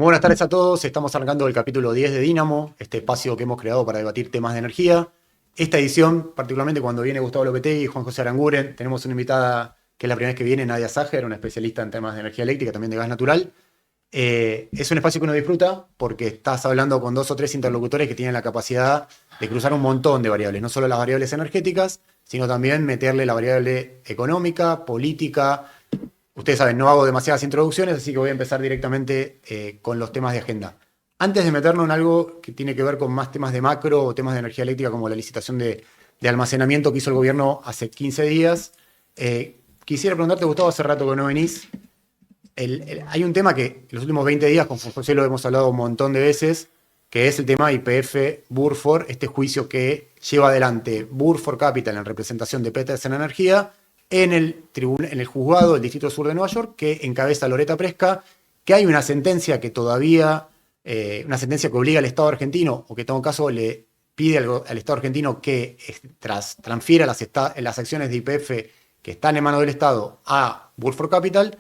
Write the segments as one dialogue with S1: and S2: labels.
S1: Muy buenas tardes a todos, estamos arrancando el capítulo 10 de Dínamo, este espacio que hemos creado para debatir temas de energía. Esta edición, particularmente cuando viene Gustavo Lopetegui y Juan José Aranguren, tenemos una invitada que es la primera vez que viene, Nadia Sager, una especialista en temas de energía eléctrica, también de gas natural. Es un espacio que uno disfruta porque estás hablando con dos o tres interlocutores que tienen la capacidad de cruzar un montón de variables, no solo las variables energéticas, sino también meterle la variable económica, política. Ustedes saben, no hago demasiadas introducciones, así que voy a empezar directamente con los temas de agenda. Antes de meternos en algo que tiene que ver con más temas de macro o temas de energía eléctrica, como la licitación de almacenamiento que hizo el gobierno hace 15 días, quisiera preguntarte, Gustavo, hace rato que no venís. Hay un tema que en los últimos 20 días, con José lo hemos hablado un montón de veces, que es el tema YPF-Burford, este juicio que lleva adelante Burford Capital en representación de Petersen Energía, en el juzgado del Distrito Sur de Nueva York, que encabeza Loretta Preska, que hay una sentencia que todavía, una sentencia que obliga al Estado argentino, o que en todo caso le pide al Estado argentino que transfiera las acciones de YPF que están en manos del Estado a Burford Capital,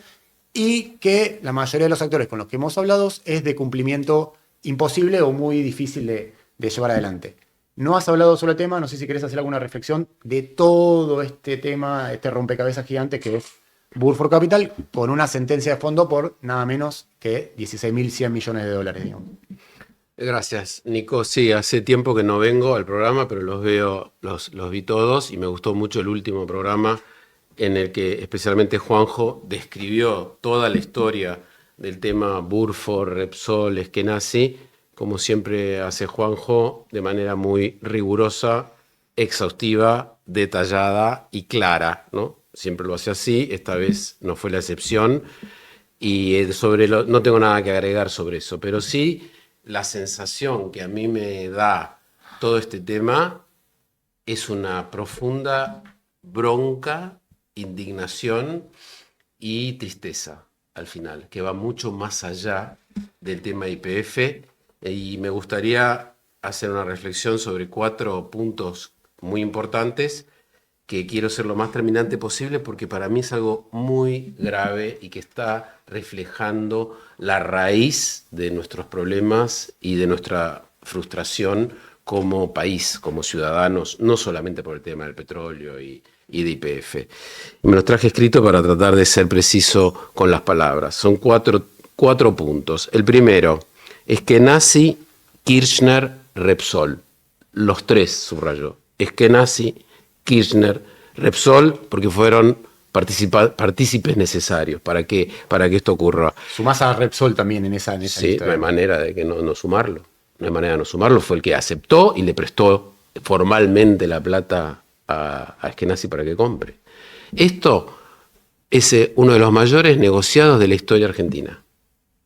S1: y que la mayoría de los actores con los que hemos hablado es de cumplimiento imposible o muy difícil de llevar adelante. No has hablado sobre el tema, no sé si querés hacer alguna reflexión de todo este tema, este rompecabezas gigante que es Burford Capital, con una sentencia de fondo por nada menos que 16.100 millones de dólares, digamos.
S2: Gracias, Nico. Sí, hace tiempo que no vengo al programa, pero los vi todos y me gustó mucho el último programa en el que especialmente Juanjo describió toda la historia del tema Burford, Repsol, Eskenazi, como siempre hace Juanjo, de manera muy rigurosa, exhaustiva, detallada y clara, ¿no? Siempre lo hace así, esta vez no fue la excepción, y no tengo nada que agregar sobre eso, pero sí la sensación que a mí me da todo este tema es una profunda bronca, indignación y tristeza al final, que va mucho más allá del tema YPF, y me gustaría hacer una reflexión sobre 4 puntos muy importantes que quiero ser lo más terminante posible porque para mí es algo muy grave y que está reflejando la raíz de nuestros problemas y de nuestra frustración como país, como ciudadanos, no solamente por el tema del petróleo y de YPF. Me los traje escrito para tratar de ser preciso con las palabras. Son cuatro puntos. El primero, Eskenazi, Kirchner, Repsol. Los 3 subrayó. Eskenazi, Kirchner, Repsol, porque fueron partícipes necesarios para que esto ocurra.
S1: Sumás a Repsol también en esa
S2: Sí,
S1: lista.
S2: No hay manera de que no sumarlo. No hay manera de no sumarlo. Fue el que aceptó y le prestó formalmente la plata a Eskenazi para que compre. Esto es uno de los mayores negociados de la historia argentina.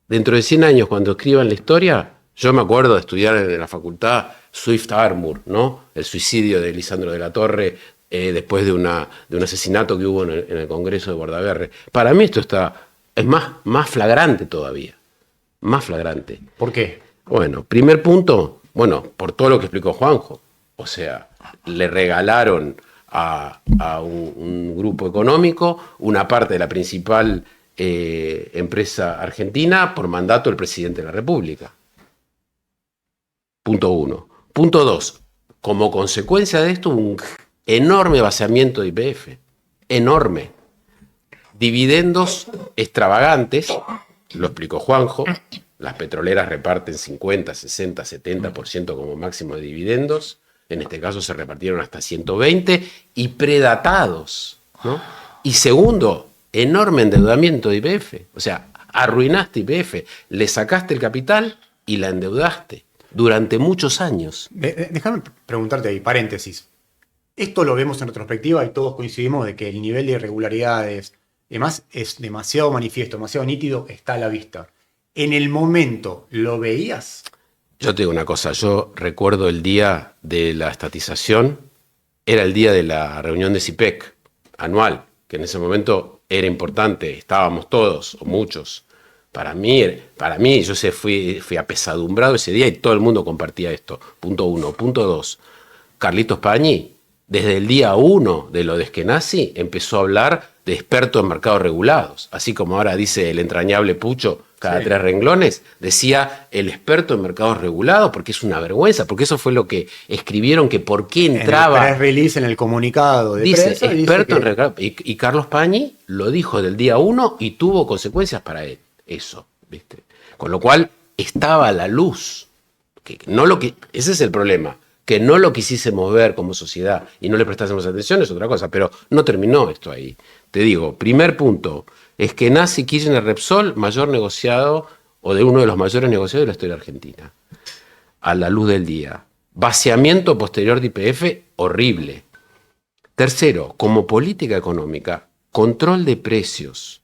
S2: Dentro de 100 años, cuando escriban la historia, yo me acuerdo de estudiar en la facultad Swift Armour, ¿no? El suicidio de Lisandro de la Torre después de un asesinato que hubo en el Congreso de Bordaberry. Para mí esto es más flagrante todavía. Más flagrante.
S1: ¿Por qué?
S2: Bueno, primer punto, por todo lo que explicó Juanjo. O sea, le regalaron a un grupo económico una parte de la principal empresa argentina por mandato del presidente de la República. Punto 1. Punto 2. Como consecuencia de esto, un enorme vaciamiento de YPF. Enorme. Dividendos extravagantes, lo explicó Juanjo. Las petroleras reparten 50, 60, 70% como máximo de dividendos. En este caso se repartieron hasta 120 y predatados, ¿no? Y segundo, enorme endeudamiento de YPF. O sea, arruinaste YPF, le sacaste el capital y la endeudaste durante muchos años.
S1: Déjame preguntarte ahí, paréntesis. Esto lo vemos en retrospectiva y todos coincidimos de que el nivel de irregularidades, además, es demasiado manifiesto, demasiado nítido, está a la vista. ¿En el momento lo veías?
S2: Yo te digo una cosa, yo recuerdo el día de la estatización, era el día de la reunión de CIPEC anual, que en ese momento era importante, estábamos todos, o muchos. Para mí yo fui apesadumbrado ese día y todo el mundo compartía esto. Punto 1. Punto 2. Carlitos Pañi, desde el día 1 de lo de Eskenazi, empezó a hablar de experto en mercados regulados. Así como ahora dice el entrañable Pucho cada 3 renglones, decía el experto en mercados regulados, porque es una vergüenza, porque eso fue lo que escribieron, que por qué entraba.
S1: En el press release, en el comunicado de
S2: dice
S1: prensa,
S2: experto
S1: dice
S2: en mercados. Y Carlos Pañi lo dijo del día 1 y tuvo consecuencias para él. Eso, ¿viste? Con lo cual estaba a la luz. Ese es el problema. Que no lo quisiésemos ver como sociedad y no le prestásemos atención es otra cosa, pero no terminó esto ahí. Te digo, primer punto, es que nace Kirchner Repsol, mayor negociado o de uno de los mayores negociados de la historia argentina, a la luz del día. Vaciamiento posterior de YPF, horrible. Tercero, como política económica, control de precios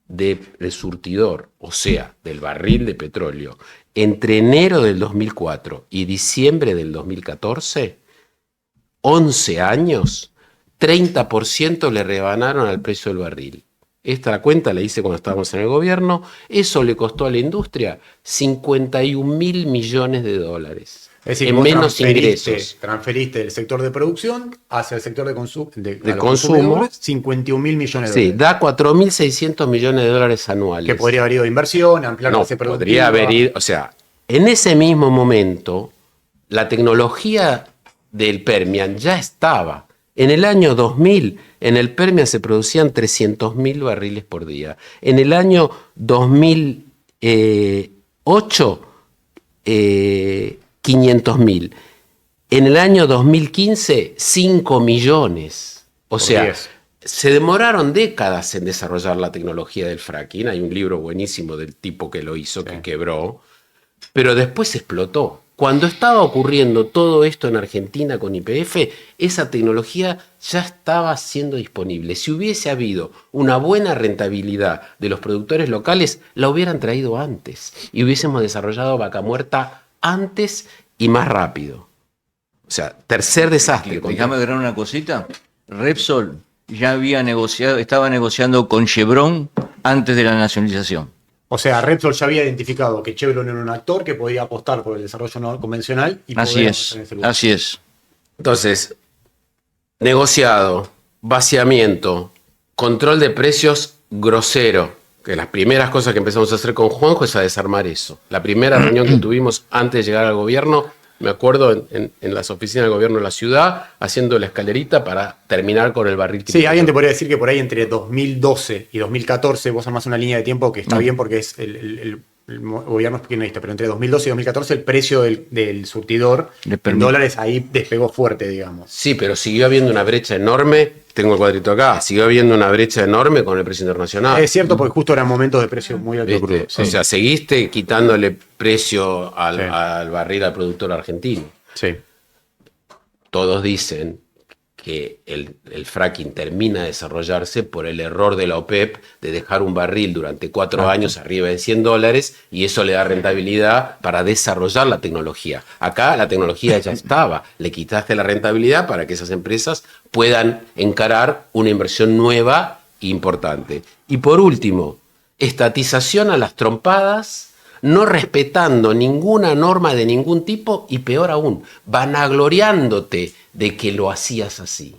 S2: del surtidor, o sea, del barril de petróleo, entre enero del 2004 y diciembre del 2014, 11 años, 30% le rebanaron al precio del barril. Esta cuenta la hice cuando estábamos en el gobierno. Eso le costó a la industria 51.000 millones de dólares.
S1: Es decir,
S2: en menos ingresos.
S1: Transferiste del sector de producción hacia el sector de
S2: consumo.
S1: 51.000 millones de
S2: Sí,
S1: dólares.
S2: da 4.600 millones de dólares anuales.
S1: Que podría haber ido a inversión, ampliar la base productiva.
S2: Podría haber ido, o sea, en ese mismo momento, la tecnología del Permian ya estaba. En el año 2000, en el Permian se producían 300.000 barriles por día. En el año 2008, 500.000. En el año 2015, 5 millones. O sea,
S1: 10.
S2: Se demoraron décadas en desarrollar la tecnología del fracking. Hay un libro buenísimo del tipo que lo hizo, que quebró. Pero después explotó. Cuando estaba ocurriendo todo esto en Argentina con YPF, esa tecnología ya estaba siendo disponible. Si hubiese habido una buena rentabilidad de los productores locales, la hubieran traído antes y hubiésemos desarrollado Vaca Muerta antes y más rápido. O sea, tercer desastre.
S3: Déjame agregar una cosita. Repsol ya había negociado, estaba negociando con Chevron antes de la nacionalización.
S1: O sea, Repsol ya había identificado que Chevron era un actor que podía apostar por el desarrollo no convencional. Y
S3: Así es, así es.
S2: Entonces, negociado, vaciamiento, control de precios grosero. Que las primeras cosas que empezamos a hacer con Juanjo es a desarmar eso. La primera reunión que tuvimos antes de llegar al gobierno, me acuerdo en las oficinas del gobierno de la ciudad, haciendo la escalerita para terminar con el barril.
S1: Sí, alguien te podría decir que por ahí entre 2012 y 2014 vos armás una línea de tiempo que está bien porque es el gobierno es kirchnerista, pero entre 2012 y 2014 el precio del surtidor en dólares ahí despegó fuerte, digamos.
S2: Sí, pero siguió habiendo una brecha enorme. Tengo el cuadrito acá. Siguió habiendo una brecha enorme con el precio internacional.
S1: Es cierto, porque justo eran momentos de precio muy altos.
S2: Sí. O sea, seguiste quitándole precio al barril al productor argentino.
S1: Sí.
S2: Todos dicen que el fracking termina de desarrollarse por el error de la OPEP de dejar un barril durante 4 años arriba de $100 y eso le da rentabilidad para desarrollar la tecnología. Acá la tecnología ya estaba, le quitaste la rentabilidad para que esas empresas puedan encarar una inversión nueva e importante. Y por último, estatización a las trompadas, no respetando ninguna norma de ningún tipo y peor aún, vanagloriándote de que lo hacías así.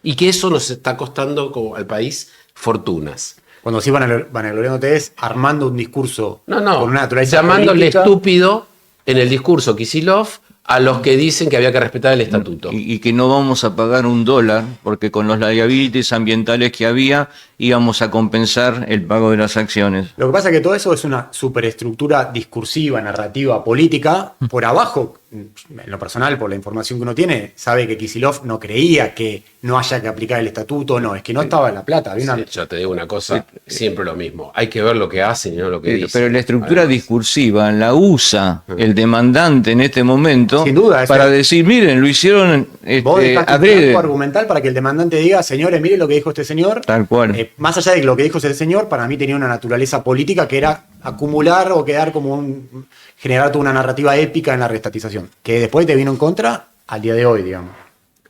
S2: Y que eso nos está costando al país fortunas.
S1: Cuando sí vanagloriándote es armando un discurso con una naturaleza
S2: llamándole
S1: política.
S2: Estúpido en el discurso Kicillof a los que dicen que había que respetar el estatuto.
S3: Y que no vamos a pagar $1, porque con los liabilities ambientales que había íbamos a compensar el pago de las acciones.
S1: Lo que pasa es que todo eso es una superestructura discursiva, narrativa, política. Por abajo, en lo personal, por la información que uno tiene, sabe que Kicillof no creía que no haya que aplicar el estatuto, no, es que no estaba en la plata. Había una...
S2: Sí, yo te digo una cosa, siempre lo mismo. Hay que ver lo que hacen y no lo que dicen.
S3: Pero la estructura discursiva la usa el demandante en este momento.
S1: Sin duda,
S3: para decir, miren, lo hicieron
S1: vos dejaste un
S3: adrede.
S1: marco argumental para que el demandante diga, señores, miren lo que dijo este señor.
S3: Tal cual.
S1: Más allá de lo que dijo ese señor, para mí tenía una naturaleza política que era acumular o quedar como generar toda una narrativa épica en la reestatización, que después te vino en contra al día de hoy, digamos.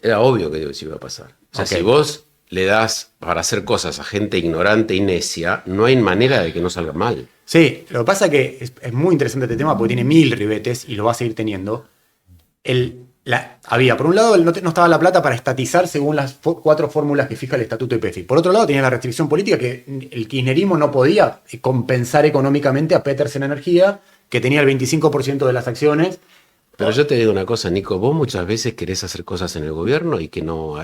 S2: Era obvio que eso iba a pasar. O sea,
S1: Okay.
S2: si vos le das para hacer cosas a gente ignorante y necia, no hay manera de que no salga mal.
S1: Sí, lo que pasa es que es muy interesante este tema porque tiene 1000 ribetes y lo va a seguir teniendo. había, por un lado, no estaba la plata para estatizar según las 4 fórmulas que fija el Estatuto de YPF. Por otro lado, tenía la restricción política que el kirchnerismo no podía compensar económicamente a Petersen Energía, que tenía el 25% de las acciones.
S2: Pero yo te digo una cosa, Nico, vos muchas veces querés hacer cosas en el gobierno y que no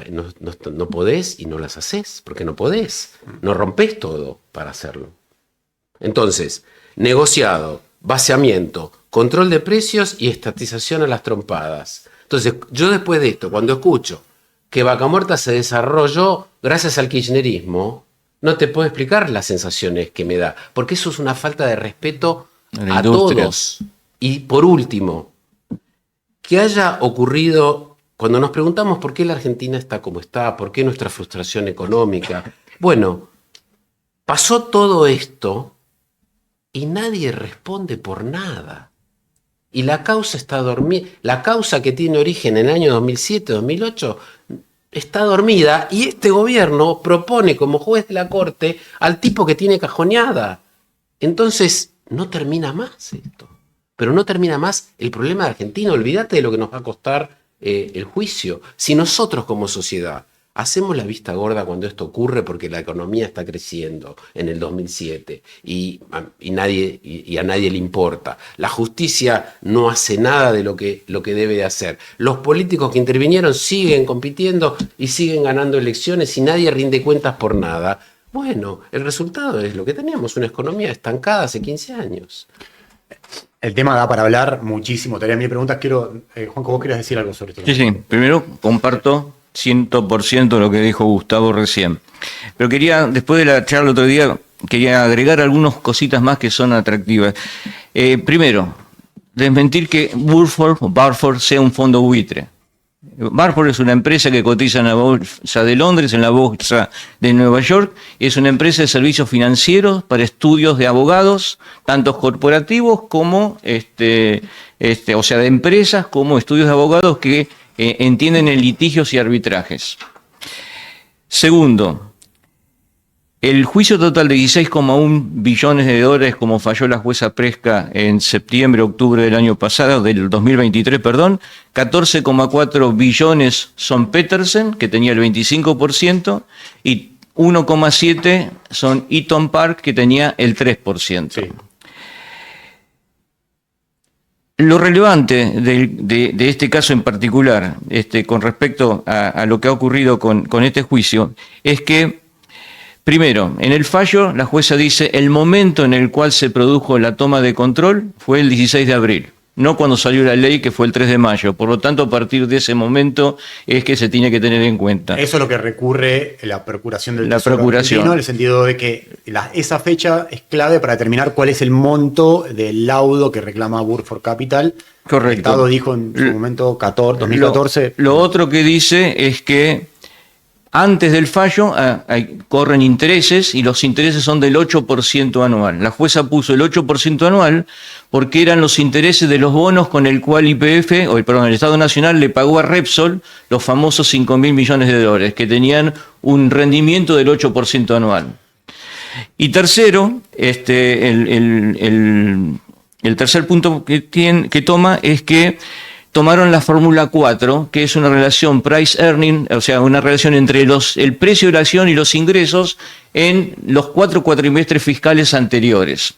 S2: podés y no las haces, porque no podés. No rompés todo para hacerlo. Entonces, negociado, vaciamiento, control de precios y estatización a las trompadas. Entonces, yo después de esto, cuando escucho que Vaca Muerta se desarrolló gracias al kirchnerismo, no te puedo explicar las sensaciones que me da, porque eso es una falta de respeto a todos. Y por último, que haya ocurrido, cuando nos preguntamos por qué la Argentina está como está, por qué nuestra frustración económica, bueno, pasó todo esto y nadie responde por nada. Y la causa está dormida. La causa que tiene origen en el año 2007, 2008, está dormida y este gobierno propone como juez de la corte al tipo que tiene cajoneada. Entonces, no termina más esto. Pero no termina más el problema de Argentina. Olvídate de lo que nos va a costar el juicio. Si nosotros como sociedad hacemos la vista gorda cuando esto ocurre porque la economía está creciendo en el 2007 y a nadie le importa. La justicia no hace nada de lo que debe de hacer. Los políticos que intervinieron siguen compitiendo y siguen ganando elecciones y nadie rinde cuentas por nada. Bueno, el resultado es lo que teníamos, una economía estancada hace 15 años.
S1: El tema da para hablar muchísimo. Todavía mi pregunta, Juanjo, vos querías decir algo sobre esto.
S3: Sí. Primero, comparto 100% lo que dijo Gustavo recién. Pero después de la charla otro día, quería agregar algunas cositas más que son atractivas. Primero, desmentir que Burford sea un fondo buitre. Burford es una empresa que cotiza en la bolsa de Londres, en la bolsa de Nueva York, y es una empresa de servicios financieros para estudios de abogados, tanto corporativos como, o sea, de empresas, como estudios de abogados que entienden en litigios y arbitrajes. Segundo, el juicio total de 16,1 billones de dólares, como falló la jueza Presca en septiembre-octubre del año pasado, del 2023, perdón, 14,4 billones son Petersen, que tenía el 25%, y 1,7 son Eaton Park, que tenía el 3%. Sí. Lo relevante de este caso en particular, con respecto a lo que ha ocurrido con este juicio, es que, primero, en el fallo la jueza dice el momento en el cual se produjo la toma de control fue el 16 de abril, no cuando salió la ley, que fue el 3 de mayo. Por lo tanto, a partir de ese momento es que se tiene que tener en cuenta.
S1: Eso es lo que recurre la procuración del Tesoro argentino, en el sentido de que esa fecha es clave para determinar cuál es el monto del laudo que reclama Burford Capital.
S3: Correcto.
S1: El Estado dijo en su momento 2014.
S3: Lo otro que dice es que antes del fallo corren intereses y los intereses son del 8% anual. La jueza puso el 8% anual porque eran los intereses de los bonos con el cual el Estado Nacional le pagó a Repsol los famosos 5.000 millones de dólares, que tenían un rendimiento del 8% anual. Y tercero, el tercer punto que toma es que tomaron la fórmula 4, que es una relación price-earning, o sea, una relación entre el precio de la acción y los ingresos en los 4 cuatrimestres fiscales anteriores.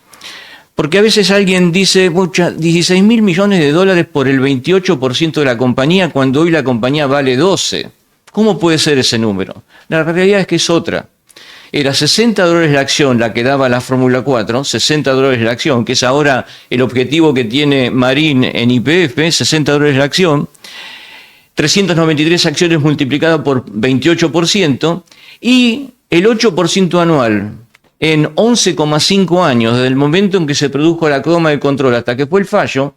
S3: Porque a veces alguien dice, 16.000 millones de dólares por el 28% de la compañía, cuando hoy la compañía vale 12. ¿Cómo puede ser ese número? La realidad es que es otra. Era $60 la acción la que daba la Fórmula 4, $60 la acción, que es ahora el objetivo que tiene Marín en YPF, $60 la acción, 393 acciones multiplicado por 28%, y el 8% anual en 11,5 años, desde el momento en que se produjo la toma de control hasta que fue el fallo,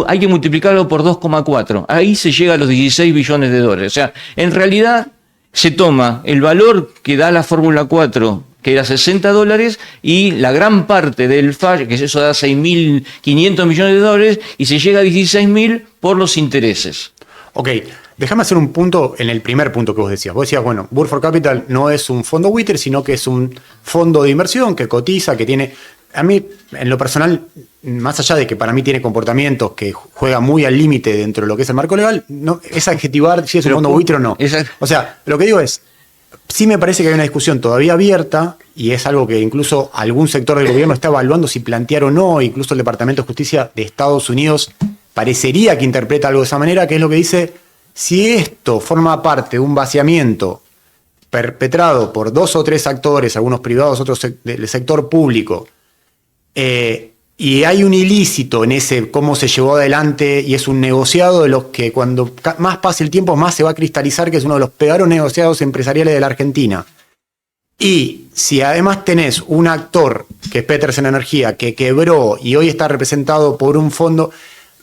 S3: hay que multiplicarlo por 2,4. Ahí se llega a los 16 billones de dólares. O sea, en realidad se toma el valor que da la Fórmula 4, que era $60, y la gran parte del fallo, que eso da 6.500 millones de dólares, y se llega a 16.000 por los intereses.
S1: Ok, déjame hacer un punto en el primer punto que vos decías. Vos decías, Burford Capital no es un fondo buitre, sino que es un fondo de inversión que cotiza, que tiene a mí, en lo personal, más allá de que para mí tiene comportamientos que juega muy al límite dentro de lo que es el marco legal, no, es adjetivar si es un fondo buitre o no. O sea, lo que digo es, sí me parece que hay una discusión todavía abierta, y es algo que incluso algún sector del gobierno está evaluando si plantear o no, incluso el Departamento de Justicia de Estados Unidos parecería que interpreta algo de esa manera, que es lo que dice, si esto forma parte de un vaciamiento perpetrado por 2 o 3 actores, algunos privados, otros del sector público, y hay un ilícito en ese cómo se llevó adelante, y es un negociado de los que cuando más pase el tiempo más se va a cristalizar que es uno de los peores negociados empresariales de la Argentina. Y si además tenés un actor, que es Petersen Energía, que quebró y hoy está representado por un fondo,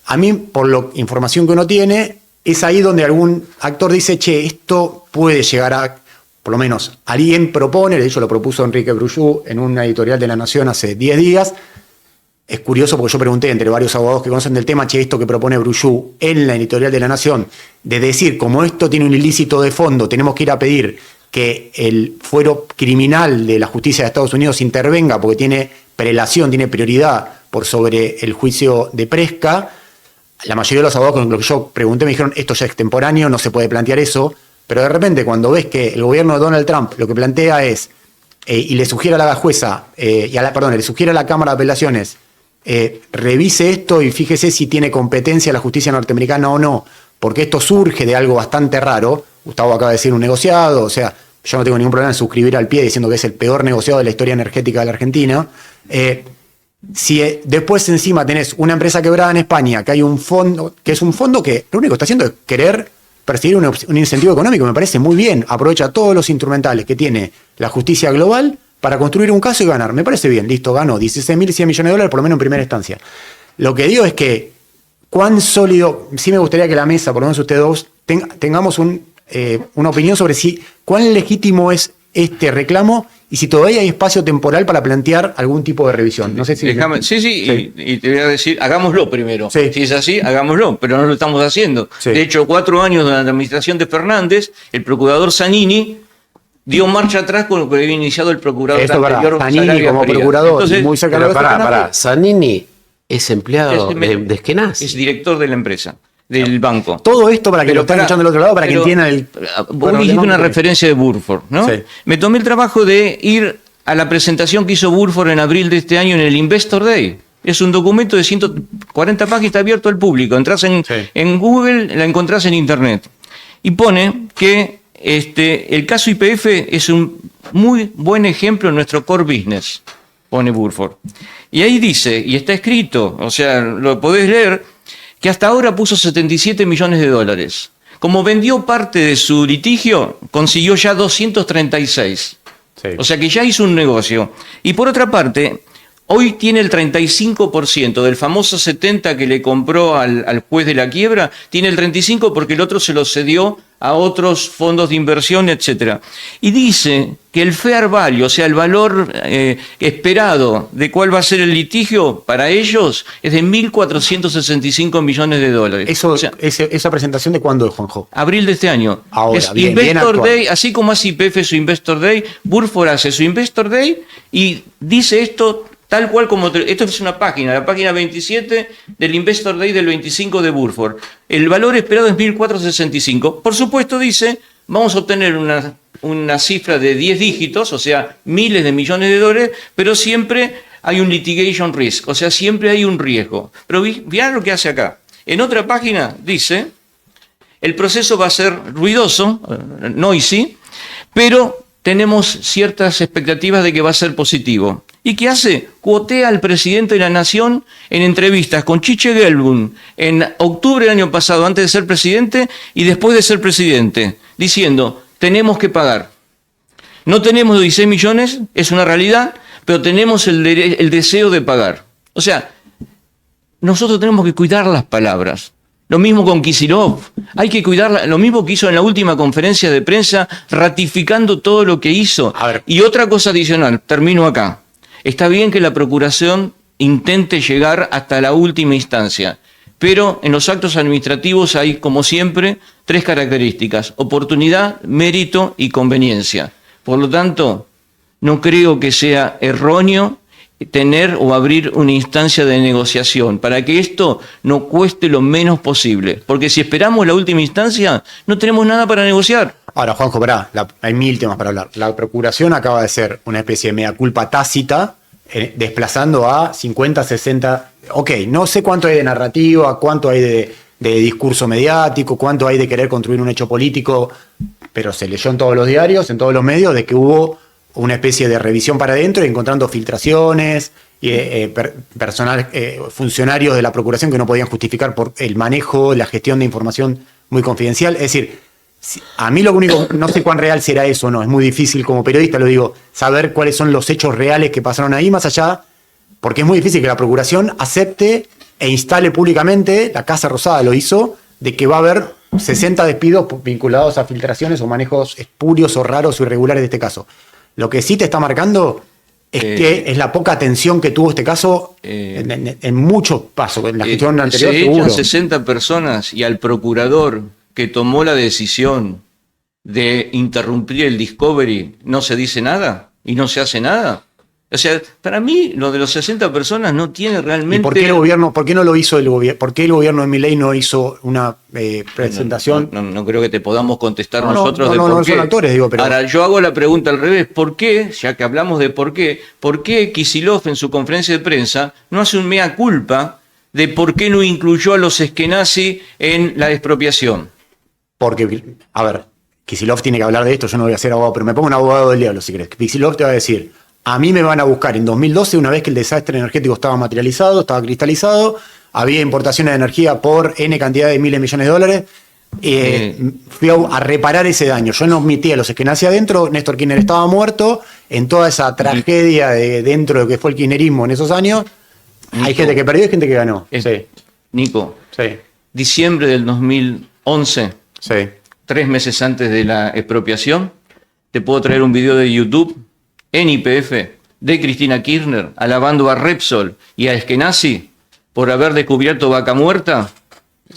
S1: a mí, por la información que uno tiene, es ahí donde algún actor dice, che, esto puede llegar a, por lo menos alguien propone, de hecho lo propuso Enrique Brullú en una editorial de La Nación hace 10 días. Es curioso porque yo pregunté entre varios abogados que conocen del tema, che, esto que propone Brullú en la editorial de La Nación, de decir, como esto tiene un ilícito de fondo, tenemos que ir a pedir que el fuero criminal de la justicia de Estados Unidos intervenga porque tiene prelación, tiene prioridad por sobre el juicio de Presca. La mayoría de los abogados con los que yo pregunté me dijeron, esto ya es extemporáneo, no se puede plantear eso, pero de repente cuando ves que el gobierno de Donald Trump lo que plantea es, y le sugiere a la jueza, le sugiere a la Cámara de Apelaciones, revise esto y fíjese si tiene competencia la justicia norteamericana o no, porque esto surge de algo bastante raro. Gustavo acaba de decir un negociado, o sea, yo no tengo ningún problema en suscribir al pie diciendo que es el peor negociado de la historia energética de la Argentina. Si después encima tenés una empresa quebrada en España, que hay un fondo, que es un fondo que lo único que está haciendo es querer perseguir un incentivo económico, me parece muy bien, aprovecha todos los instrumentales que tiene la justicia global para construir un caso y ganar. Me parece bien, listo, ganó 16.100 millones de dólares, por lo menos en primera instancia. Lo que digo es que, cuán sólido, sí me gustaría que la mesa, por lo menos ustedes dos, tengamos una opinión sobre cuán legítimo es este reclamo y si todavía hay espacio temporal para plantear algún tipo de revisión. No sé si...
S3: Sí. Y te voy a decir, hagámoslo primero.
S1: Sí.
S3: Si es así, hagámoslo, pero no lo estamos haciendo.
S1: Sí.
S3: De hecho, 4 años de la administración de Fernández, el procurador Zanini dio marcha atrás con lo que había iniciado el procurador anterior.
S1: Zanini como
S3: Frías.
S1: procurador,
S3: entonces,
S1: muy cerca de los
S2: Pará, Zanini es empleado de Esquenaz.
S3: Es director de la empresa, del banco.
S1: Todo esto para que lo estén escuchando del otro lado, para que entiendan el...
S3: Vos dijiste una referencia de Burford, ¿no?
S1: Sí.
S3: Me tomé el trabajo de ir a la presentación que hizo Burford en abril de este año en el Investor Day. Es un documento de 140 páginas, está abierto al público. Entrás en Google, la encontrás en Internet. Y pone que el caso YPF es un muy buen ejemplo en nuestro core business, pone Burford. Y ahí dice, y está escrito, o sea, lo podés leer, que hasta ahora puso 77 millones de dólares. Como vendió parte de su litigio, consiguió ya 236.
S1: Sí.
S3: O sea que ya hizo un negocio. Y por otra parte, hoy tiene el 35% del famoso 70 que le compró al juez de la quiebra, tiene el 35 porque el otro se lo cedió a otros fondos de inversión, etc. Y dice que el fair value, o sea, el valor esperado de cuál va a ser el litigio para ellos es de 1.465 millones de dólares.
S1: Eso,
S3: o sea,
S1: ¿esa presentación de cuándo es, Juanjo?
S3: Abril de este año.
S1: Ahora,
S3: es
S1: bien
S3: Investor
S1: actual.
S3: Day, así como hace YPF su Investor Day, Burford hace su Investor Day y dice esto tal cual como... Esto es una página, la página 27 del Investor Day del 25 de Burford. El valor esperado es 1.465. Por supuesto, dice, vamos a obtener una cifra de 10 dígitos, o sea, miles de millones de dólares, pero siempre hay un litigation risk, o sea, siempre hay un riesgo. Pero vean lo que hace acá. En otra página dice, el proceso va a ser ruidoso, noisy, pero tenemos ciertas expectativas de que va a ser positivo. ¿Y qué hace? Cuotea al presidente de la Nación en entrevistas con Chiche Gelbun en octubre del año pasado, antes de ser presidente y después de ser presidente, diciendo, tenemos que pagar. No tenemos 16 millones, es una realidad, pero tenemos el deseo de pagar. O sea, nosotros tenemos que cuidar las palabras. Lo mismo con Kicillof. Hay que cuidarla. Lo mismo que hizo en la última conferencia de prensa, ratificando todo lo que hizo. Y otra cosa adicional, termino acá. Está bien que la Procuración intente llegar hasta la última instancia, pero en los actos administrativos hay, como siempre, 3 características: oportunidad, mérito y conveniencia. Por lo tanto, no creo que sea erróneo tener o abrir una instancia de negociación para que esto no cueste lo menos posible. Porque si esperamos la última instancia, no tenemos nada para negociar.
S1: Ahora, Juanjo, pará, hay 1000 temas para hablar. La Procuración acaba de ser una especie de mea culpa tácita, desplazando a 50, 60... Ok, no sé cuánto hay de narrativa, cuánto hay de discurso mediático, cuánto hay de querer construir un hecho político, pero se leyó en todos los diarios, en todos los medios, de que hubo una especie de revisión para adentro, encontrando filtraciones, funcionarios de la Procuración que no podían justificar por el manejo, la gestión de información muy confidencial. Es decir, a mí lo único, no sé cuán real será eso o no, es muy difícil como periodista, lo digo, saber cuáles son los hechos reales que pasaron ahí, más allá, porque es muy difícil que la Procuración acepte e instale públicamente, la Casa Rosada lo hizo, de que va a haber 60 despidos vinculados a filtraciones o manejos espurios o raros o irregulares de este caso. Lo que sí te está marcando es que es la poca atención que tuvo este caso en muchos pasos. En la gestión anterior,
S3: se
S1: seguro.
S3: echan 60 personas y al procurador que tomó la decisión de interrumpir el Discovery no se dice nada y no se hace nada. O sea, para mí lo de los 60 personas no tiene realmente...
S1: ¿Y por qué el gobierno, por qué no lo hizo el gobierno? ¿Por qué el gobierno de Milei no hizo una presentación?
S3: No creo que te podamos contestar
S1: No,
S3: nosotros
S1: no,
S3: de por qué.
S1: son actores, digo, pero...
S3: Ahora, yo hago la pregunta al revés. ¿Por qué, ya que hablamos de por qué Kicillof en su conferencia de prensa no hace un mea culpa de por qué no incluyó a los eskenazi en la expropiación?
S1: Porque, a ver, Kicillof tiene que hablar de esto, yo no voy a ser abogado, pero me pongo un abogado del diablo si querés. Kicillof te va a decir... A mí me van a buscar en 2012, una vez que el desastre energético estaba materializado, estaba cristalizado, había importaciones de energía por N cantidad de miles de millones de dólares. Fui a reparar ese daño. Yo no admití a los eskenazi adentro, Néstor Kirchner estaba muerto, en toda esa tragedia dentro de lo que fue el kirchnerismo en esos años, Nico, hay gente que perdió y gente que ganó. Sí.
S3: Nico,
S1: sí.
S3: Diciembre del 2011,
S1: sí.
S3: 3 meses antes de la expropiación, te puedo traer un video de YouTube en YPF de Cristina Kirchner alabando a Repsol y a Eskenazi por haber descubierto Vaca Muerta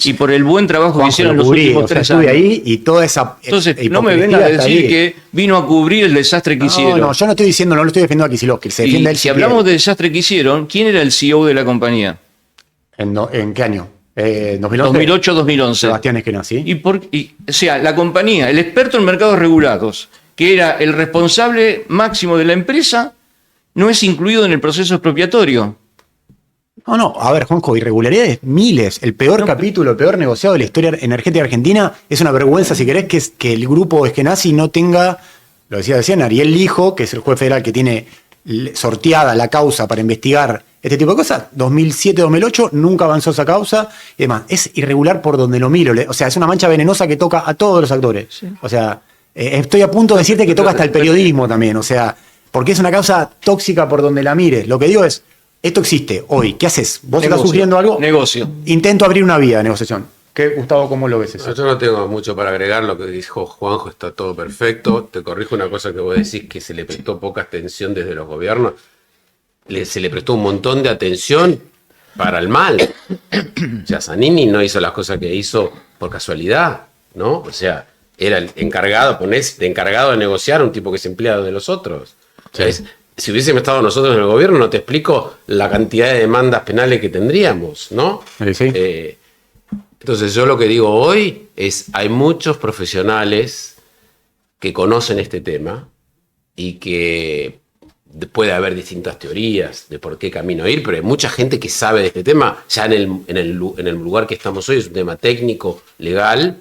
S3: y por el buen trabajo que hicieron los últimos 3 años.
S1: Ahí y toda esa...
S3: Entonces, no me vengas a decir que vino a cubrir el desastre que hicieron.
S1: No, yo no estoy diciendo, no lo estoy defendiendo a Kicillof, que se defienda él.
S3: Si hablamos del desastre que hicieron, ¿quién era el CEO de la compañía?
S1: ¿En qué año?
S3: 2008-2011.
S1: Sebastián Eskenazi.
S3: O sea, la compañía, el experto en mercados regulados, que era el responsable máximo de la empresa, no es incluido en el proceso expropiatorio.
S1: No, a ver, Juanjo, irregularidades miles. El peor capítulo, el peor negociado de la historia energética argentina. Es una vergüenza, si querés, que el grupo Eskenazi no tenga, lo decía recién, Ariel Lijo, que es el juez federal que tiene sorteada la causa para investigar este tipo de cosas. 2007-2008 nunca avanzó esa causa y demás. Es irregular por donde lo miro. O sea, es una mancha venenosa que toca a todos los actores. Sí. O sea... estoy a punto de decirte que toca hasta el periodismo también, o sea, porque es una causa tóxica por donde la mires. Lo que digo es, esto existe hoy, ¿qué haces? ¿Vos estás sugiriendo algo?
S3: Negocio.
S1: Intento abrir una vía de negociación. ¿Qué, Gustavo, cómo lo ves eso?
S2: Yo no tengo mucho para agregar, lo que dijo Juanjo está todo perfecto. Te corrijo una cosa que vos decís, que se le prestó poca atención desde los gobiernos. Se le prestó un montón de atención para el mal. O sea, Zanini no hizo las cosas que hizo por casualidad, ¿no? O sea, era el encargado, encargado de negociar, un tipo que es empleado de los otros. O sea, si hubiésemos estado nosotros en el gobierno, no te explico la cantidad de demandas penales que tendríamos, ¿no?
S1: Sí.
S2: Entonces yo lo que digo hoy es, hay muchos profesionales que conocen este tema y que puede haber distintas teorías de por qué camino ir, pero hay mucha gente que sabe de este tema, ya en el lugar que estamos hoy, es un tema técnico, legal.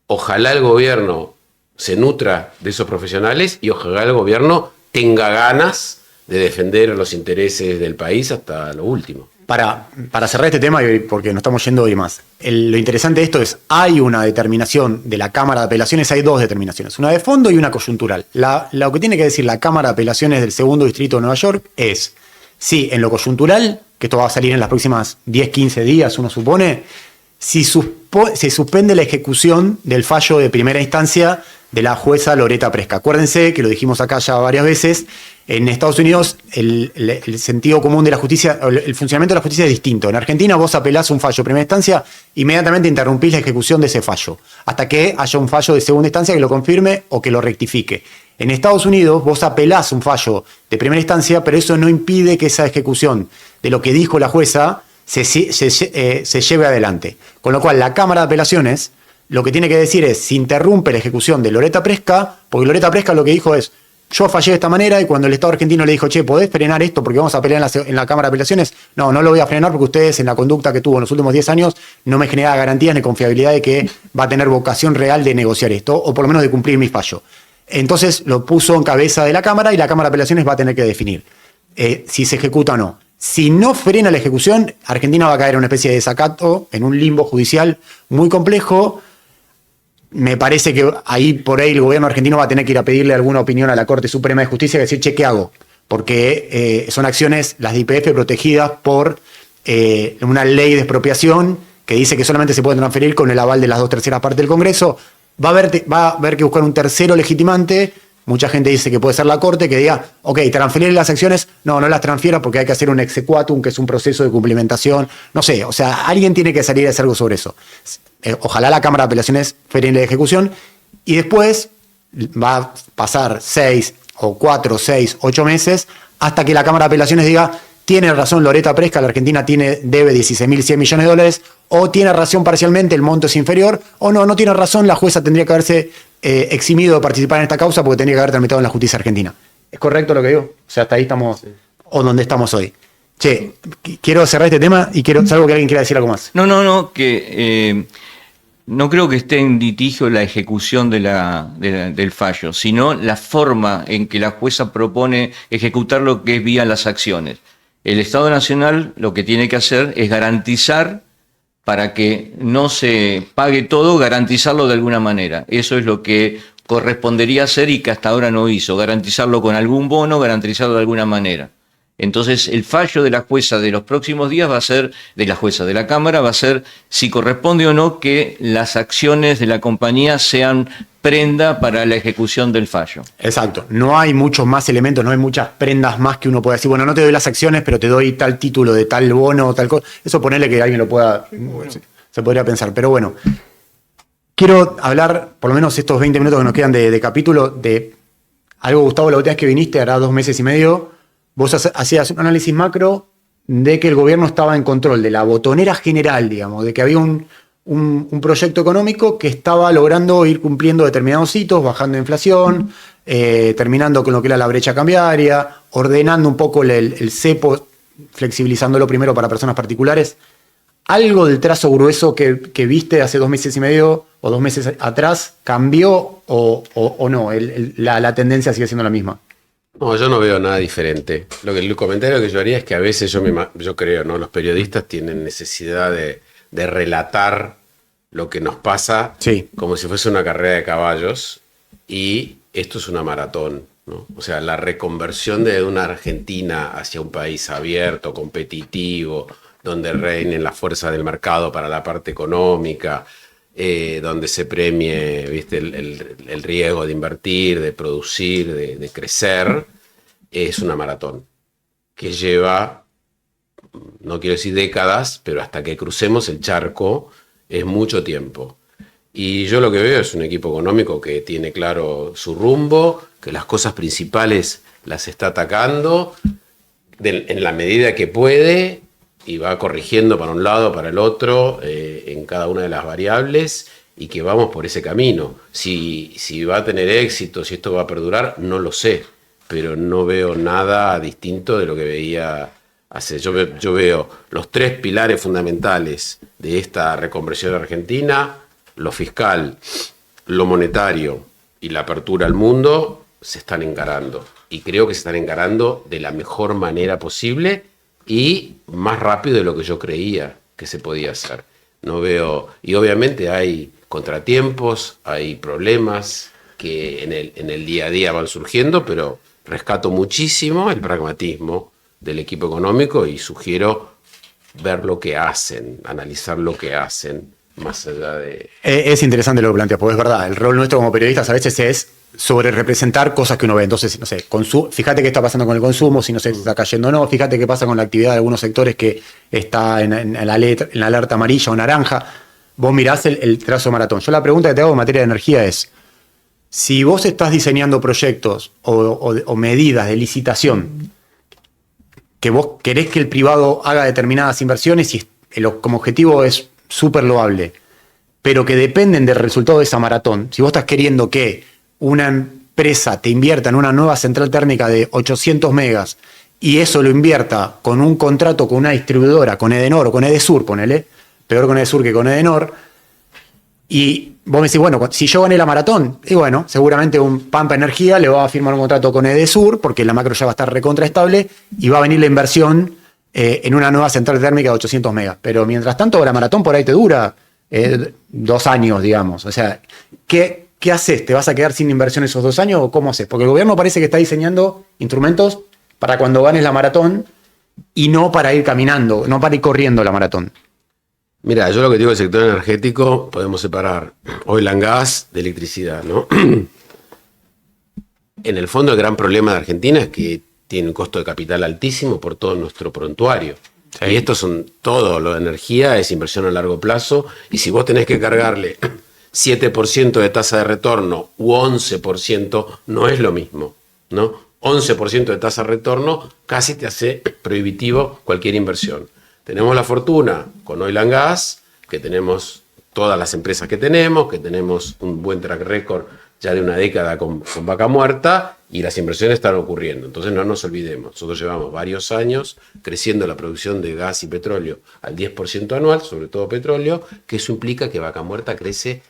S2: Ojalá el gobierno se nutra de esos profesionales y ojalá el gobierno tenga ganas de defender los intereses del país hasta lo último.
S1: Para cerrar este tema, porque nos estamos yendo hoy más, lo interesante de esto es, hay una determinación de la Cámara de Apelaciones, hay 2 determinaciones, una de fondo y una coyuntural. Lo que tiene que decir la Cámara de Apelaciones del Segundo Distrito de Nueva York es, sí, en lo coyuntural, que esto va a salir en las próximas 10-15 días, uno supone, si se suspende la ejecución del fallo de primera instancia de la jueza Loretta Presca. Acuérdense que lo dijimos acá ya varias veces, en Estados Unidos el sentido común de la justicia, el funcionamiento de la justicia es distinto. En Argentina vos apelás un fallo de primera instancia, inmediatamente interrumpís la ejecución de ese fallo, hasta que haya un fallo de segunda instancia que lo confirme o que lo rectifique. En Estados Unidos vos apelás un fallo de primera instancia, pero eso no impide que esa ejecución de lo que dijo la jueza se lleve adelante. Con lo cual la Cámara de Apelaciones lo que tiene que decir es, si interrumpe la ejecución de Loreta Presca, porque Loreta Presca lo que dijo es, yo fallé de esta manera, y cuando el Estado argentino le dijo, che, ¿podés frenar esto porque vamos a pelear en la Cámara de Apelaciones? No lo voy a frenar porque ustedes en la conducta que tuvo en los últimos 10 años no me genera garantías ni confiabilidad de que va a tener vocación real de negociar esto, o por lo menos de cumplir mi fallo. Entonces lo puso en cabeza de la Cámara y la Cámara de Apelaciones va a tener que definir si se ejecuta o no. Si no frena la ejecución, Argentina va a caer en una especie de desacato, en un limbo judicial muy complejo. Me parece que por ahí el gobierno argentino va a tener que ir a pedirle alguna opinión a la Corte Suprema de Justicia y decir, che, ¿qué hago? Porque son acciones, las de YPF, protegidas por una ley de expropiación que dice que solamente se pueden transferir con el aval de las 2/3 partes del Congreso. Va a haber que buscar un tercero legitimante. Mucha gente dice que puede ser la Corte, que diga, ok, transferir las acciones, no las transfiera porque hay que hacer un exequatum, que es un proceso de cumplimentación. No sé, o sea, alguien tiene que salir a hacer algo sobre eso. Ojalá la Cámara de Apelaciones frene la ejecución y después va a pasar 6 o 4, 6, 8 meses hasta que la Cámara de Apelaciones diga, tiene razón Loreta Presca, la Argentina debe 16.100 millones de dólares, o tiene razón parcialmente, el monto es inferior, o no tiene razón, la jueza tendría que haberse eximido de participar en esta causa porque tendría que haber tramitado en la justicia argentina. ¿Es correcto lo que digo? O sea, hasta ahí estamos, o donde estamos hoy. Che, quiero cerrar este tema y salvo que alguien quiera decir algo más.
S3: No, que no creo que esté en litigio la ejecución del fallo, sino la forma en que la jueza propone ejecutar lo que es vía las acciones. El Estado Nacional lo que tiene que hacer es garantizar, para que no se pague todo, garantizarlo de alguna manera. Eso es lo que correspondería hacer y que hasta ahora no hizo, garantizarlo con algún bono, garantizarlo de alguna manera. Entonces, el fallo de la jueza de los próximos días va a ser, de la jueza de la Cámara, va a ser si corresponde o no que las acciones de la compañía sean prenda para la ejecución del fallo.
S1: Exacto. No hay muchos más elementos, no hay muchas prendas más que uno pueda decir, bueno, no te doy las acciones, pero te doy tal título de tal bono o tal cosa. Eso ponerle que alguien lo pueda, se podría pensar. Pero bueno, quiero hablar, por lo menos estos 20 minutos que nos quedan de capítulo, de algo, Gustavo, la última vez que viniste, hará 2 meses y medio, vos hacías un análisis macro de que el gobierno estaba en control de la botonera general, digamos, de que había un proyecto económico que estaba logrando ir cumpliendo determinados hitos, bajando inflación, terminando con lo que era la brecha cambiaria, ordenando un poco el cepo, flexibilizándolo primero para personas particulares. ¿Algo del trazo grueso que viste hace 2 meses y medio o 2 meses atrás cambió o no? La tendencia sigue siendo la misma.
S2: No, yo no veo nada diferente. El comentario que yo haría es que a veces yo creo, ¿no? Los periodistas tienen necesidad de relatar lo que nos pasa, sí, como si fuese una carrera de caballos, y esto es una maratón, ¿no? O sea, la reconversión de una Argentina hacia un país abierto, competitivo, donde reinen la fuerza del mercado para la parte económica, donde se premie, ¿viste? el riesgo de invertir, de producir, de crecer, es una maratón que lleva, no quiero decir décadas, pero hasta que crucemos el charco es mucho tiempo. Y yo lo que veo es un equipo económico que tiene claro su rumbo, que las cosas principales las está atacando en la medida que puede y va corrigiendo para un lado, para el otro, en cada una de las variables, y que vamos por ese camino. Si va a tener éxito, si esto va a perdurar, no lo sé, pero no veo nada distinto de lo que veía hace. Yo veo los 3 pilares fundamentales de esta reconversión argentina: lo fiscal, lo monetario y la apertura al mundo, se están encarando. Y creo que se están encarando de la mejor manera posible y más rápido de lo que yo creía que se podía hacer. No veo, y obviamente hay contratiempos, hay problemas que en el día a día van surgiendo, pero rescato muchísimo el pragmatismo del equipo económico y sugiero ver lo que hacen, analizar lo que hacen, más allá de...
S1: Es interesante lo que planteas, porque es verdad, el rol nuestro como periodistas a veces es sobre representar cosas que uno ve. Entonces, no sé, fíjate qué está pasando con el consumo, si no se está cayendo o no, fíjate qué pasa con la actividad de algunos sectores que está en la alerta amarilla o naranja. Vos mirás el trazo maratón. Yo la pregunta que te hago en materia de energía es, Si vos estás diseñando proyectos o medidas de licitación que vos querés que el privado haga determinadas inversiones y como objetivo es súper loable, pero que dependen del resultado de esa maratón, si vos estás queriendo que una empresa te invierta en una nueva central térmica de 800 megas y eso lo invierta con un contrato con una distribuidora, con Edenor o con Edesur, ponele, peor con Edesur que con Edenor, y vos me decís, bueno, si yo gané la maratón, y bueno, seguramente un Pampa Energía le va a firmar un contrato con Edesur, porque la macro ya va a estar recontraestable, y va a venir la inversión en una nueva central térmica de 800 megas. Pero mientras tanto, la maratón por ahí te dura 2 años, digamos. O sea, ¿qué haces? ¿Te vas a quedar sin inversión esos 2 años o cómo haces? Porque el gobierno parece que está diseñando instrumentos para cuando ganes la maratón y no para ir caminando, no para ir corriendo la maratón.
S2: Mira, yo lo que digo del sector energético, podemos separar oil and gas de electricidad, ¿no? En el fondo el gran problema de Argentina es que tiene un costo de capital altísimo por todo nuestro prontuario. Sí. Y esto son todo, lo de energía es inversión a largo plazo, y si vos tenés que cargarle 7% de tasa de retorno u 11%, no es lo mismo, ¿no? 11% de tasa de retorno casi te hace prohibitivo cualquier inversión. Tenemos la fortuna con Oil and Gas, que tenemos todas las empresas que tenemos un buen track record ya de una década con Vaca Muerta, y las inversiones están ocurriendo. Entonces no nos olvidemos, nosotros llevamos varios años creciendo la producción de gas y petróleo al 10% anual, sobre todo petróleo, que eso implica que Vaca Muerta crece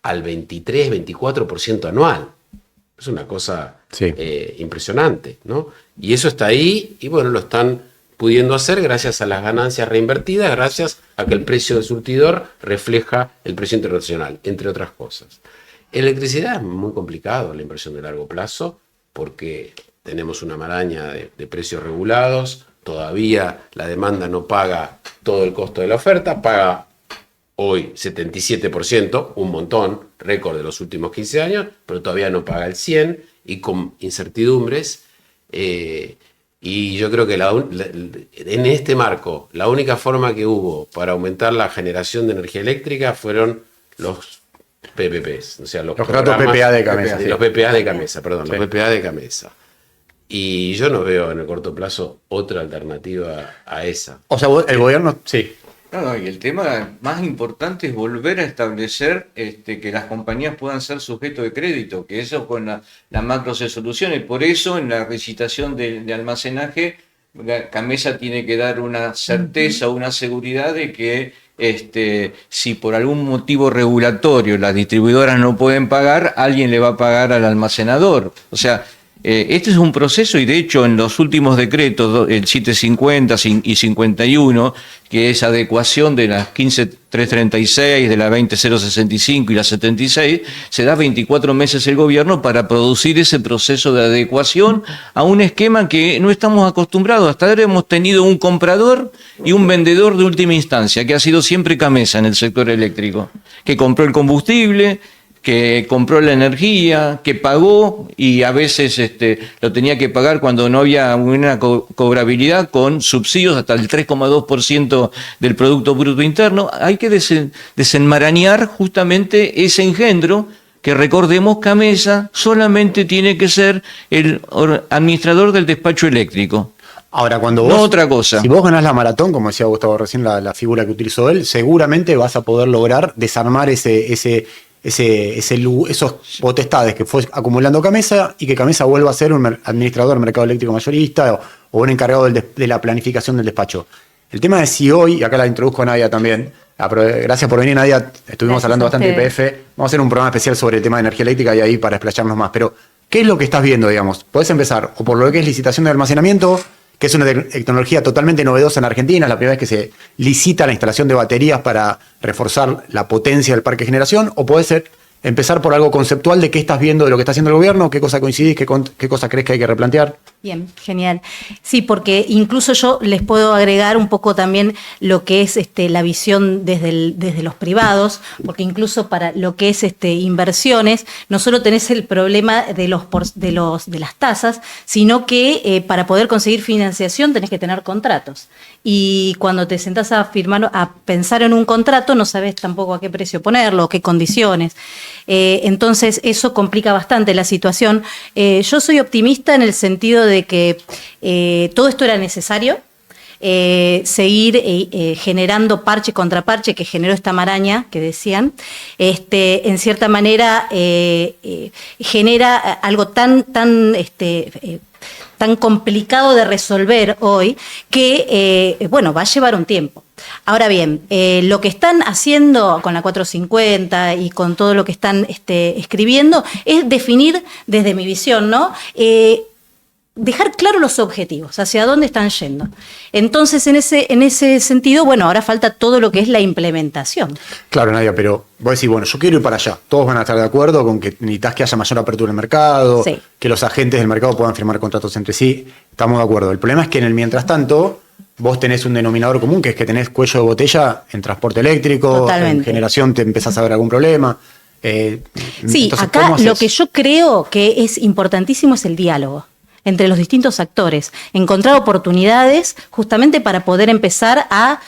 S2: al 23-24% anual. Es una cosa impresionante, ¿no? Y eso está ahí, y bueno, lo están pudiendo hacer gracias a las ganancias reinvertidas, gracias a que el precio del surtidor refleja el precio internacional, entre otras cosas. Electricidad es muy complicado la inversión de largo plazo, porque tenemos una maraña de precios regulados, todavía la demanda no paga todo el costo de la oferta, paga hoy 77%, un montón, récord de los últimos 15 años, pero todavía no paga el 100%, y con incertidumbres. Y yo creo que en este marco, la única forma que hubo para aumentar la generación de energía eléctrica fueron los PPPs, o sea, los
S1: contratos PPA de Camesa.
S2: Los PPA de Camesa, perdón, los PPA de Camesa. Y yo no veo en el corto plazo otra alternativa a esa.
S1: O sea, el gobierno, sí.
S3: No, y el tema más importante es volver a establecer que las compañías puedan ser sujetos de crédito, que eso con la macro se solucione. Por eso en la licitación de almacenaje, Camesa tiene que dar una certeza, una seguridad de que si por algún motivo regulatorio las distribuidoras no pueden pagar, alguien le va a pagar al almacenador. O sea, este es un proceso, y de hecho en los últimos decretos, el 750 y 51, que es adecuación de las 15336, de la 20065 y la 76, se da 24 meses el gobierno para producir ese proceso de adecuación a un esquema que no estamos acostumbrados. Hasta ahora hemos tenido un comprador y un vendedor de última instancia, que ha sido siempre Camesa en el sector eléctrico, que compró el combustible, que compró la energía, que pagó, y a veces lo tenía que pagar cuando no había una cobrabilidad, con subsidios hasta el 3,2% del Producto Bruto Interno. Hay que desenmarañar justamente ese engendro, que recordemos, Camesa solamente tiene que ser el administrador del despacho eléctrico.
S1: Ahora, cuando vos,
S3: no otra cosa.
S1: Si vos ganás la maratón, como decía Gustavo recién, la figura que utilizó él, seguramente vas a poder lograr desarmar esos potestades que fue acumulando Camesa, y que Camesa vuelva a ser un administrador del mercado eléctrico mayorista o un encargado de la planificación del despacho. El tema es si hoy, y acá la introduzco a Nadia también, gracias por venir, Nadia, estuvimos hablando bastante de YPF, vamos a hacer un programa especial sobre el tema de energía eléctrica y ahí para explayarnos más, pero ¿qué es lo que estás viendo, digamos? Podés empezar o por lo que es licitación de almacenamiento, que es una tecnología totalmente novedosa en Argentina, es la primera vez que se licita la instalación de baterías para reforzar la potencia del parque de generación, o podés empezar por algo conceptual de qué estás viendo de lo que está haciendo el gobierno, qué cosa coincidís, qué cosa crees que hay que replantear.
S4: Bien, genial. Sí, porque incluso yo les puedo agregar un poco también lo que es la visión desde los privados, porque incluso para lo que es inversiones, no solo tenés el problema de las tasas, sino que para poder conseguir financiación tenés que tener contratos. Y cuando te sentás a pensar en un contrato, no sabés tampoco a qué precio ponerlo, qué condiciones. Entonces, eso complica bastante la situación. Yo soy optimista en el sentido de que todo esto era necesario, seguir generando parche contra parche que generó esta maraña que decían, en cierta manera genera algo tan complicado de resolver hoy que, va a llevar un tiempo. Ahora bien, lo que están haciendo con la 450 y con todo lo que están escribiendo es definir, desde mi visión, ¿no? Dejar claros los objetivos, hacia dónde están yendo. Entonces, en ese sentido, ahora falta todo lo que es la implementación.
S1: Claro, Nadia, pero vos decís, yo quiero ir para allá. Todos van a estar de acuerdo con que necesitas que haya mayor apertura en el mercado, sí, que los agentes del mercado puedan firmar contratos entre sí. Estamos de acuerdo. El problema es que en el mientras tanto, vos tenés un denominador común, que es que tenés cuello de botella en transporte eléctrico, totalmente, en generación te empezás a ver algún problema.
S4: Sí, acá lo que yo creo que es importantísimo es el diálogo entre los distintos actores, encontrar oportunidades justamente para poder empezar a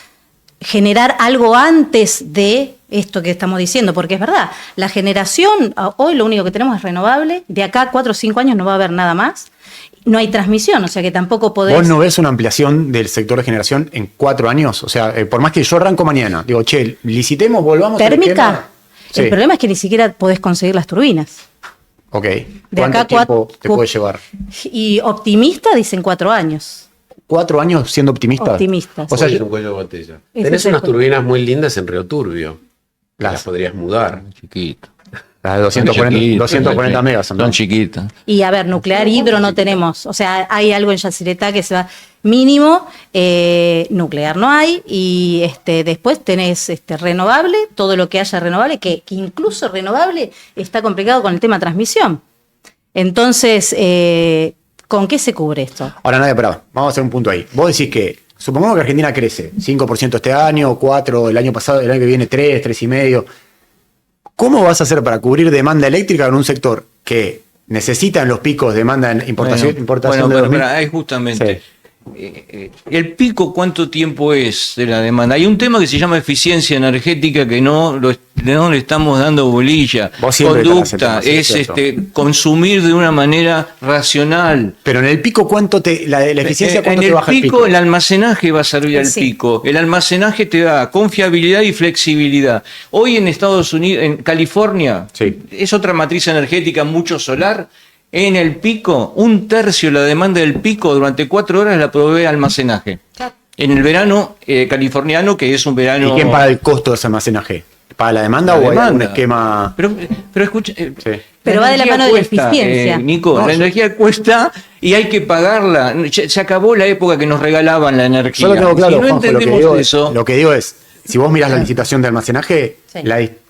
S4: generar algo antes de esto que estamos diciendo, porque es verdad, la generación, hoy lo único que tenemos es renovable, de acá a 4 o 5 años no va a haber nada más, no hay transmisión, o sea que tampoco podés...
S1: ¿Vos no ves una ampliación del sector de generación en 4 años? O sea, por más que yo arranco mañana, digo, licitemos, volvamos
S4: ¿térmica?
S1: a...
S4: Sí. El problema es que ni siquiera podés conseguir las turbinas.
S1: Ok.
S4: De acá
S1: tiempo te puede llevar?
S4: Y optimista dicen 4 años.
S1: 4 años siendo optimista.
S4: Optimista.
S2: O sea, es un cuello de botella. Tenés unas turbinas muy lindas en Río Turbio. Las podrías mudar.
S3: Chiquito.
S1: Las de 240 megas.
S3: Son chiquitas.
S4: Y a ver, nuclear hidro no tenemos. O sea, hay algo en Yacyretá que se va mínimo, nuclear no hay, y después tenés renovable, todo lo que haya renovable, que incluso renovable está complicado con el tema transmisión. Entonces, ¿con qué se cubre esto?
S1: Ahora, Nadia, pará, vamos a hacer un punto ahí. Vos decís que, supongamos que Argentina crece 5% este año, 4% el año pasado, el año que viene 3, 3,5%. ¿Cómo vas a hacer para cubrir demanda eléctrica en un sector que necesita en los picos demanda en importación de 2000?
S3: Ahí justamente. Sí. ¿El pico cuánto tiempo es de la demanda? Hay un tema que se llama eficiencia energética que no le estamos dando bolilla. Conducta, es consumir de una manera racional.
S1: Pero en el pico, la eficiencia, ¿cuánto te baja el pico?
S3: En el pico, el almacenaje va a servir al pico. El almacenaje te da confiabilidad y flexibilidad. Hoy en Estados Unidos, en California, es otra matriz energética, mucho solar. En el pico, 1/3 de la demanda del pico durante 4 horas la provee almacenaje. En el verano californiano, que es un verano...
S1: ¿Y quién paga el costo de ese almacenaje? ¿Paga la demanda o hay un esquema...?
S3: Pero escucha...
S4: Pero va de la mano de la eficiencia.
S3: Nico, la energía cuesta y hay que pagarla. Se acabó la época que nos regalaban la energía.
S1: Yo lo tengo claro,
S3: si no
S1: Juanjo,
S3: entendemos eso...
S1: Lo que digo es, si vos mirás la licitación de almacenaje,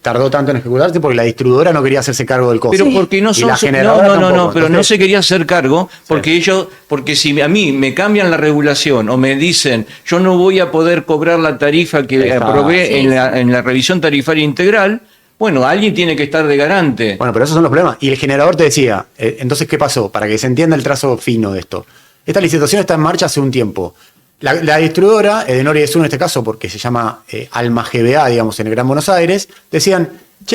S1: tardó tanto en ejecutarse porque la distribuidora no quería hacerse cargo del costo.
S3: Pero porque no son... no se quería hacer cargo porque porque si a mí me cambian la regulación o me dicen yo no voy a poder cobrar la tarifa que aprobé en la revisión tarifaria integral, bueno, alguien tiene que estar de garante.
S1: Bueno, pero esos son los problemas. Y el generador te decía, entonces, ¿qué pasó? Para que se entienda el trazo fino de esto. Esta licitación está en marcha hace un tiempo. La distribuidora, Edenor y ESUR en este caso, porque se llama Alma GBA, digamos, en el Gran Buenos Aires, decían,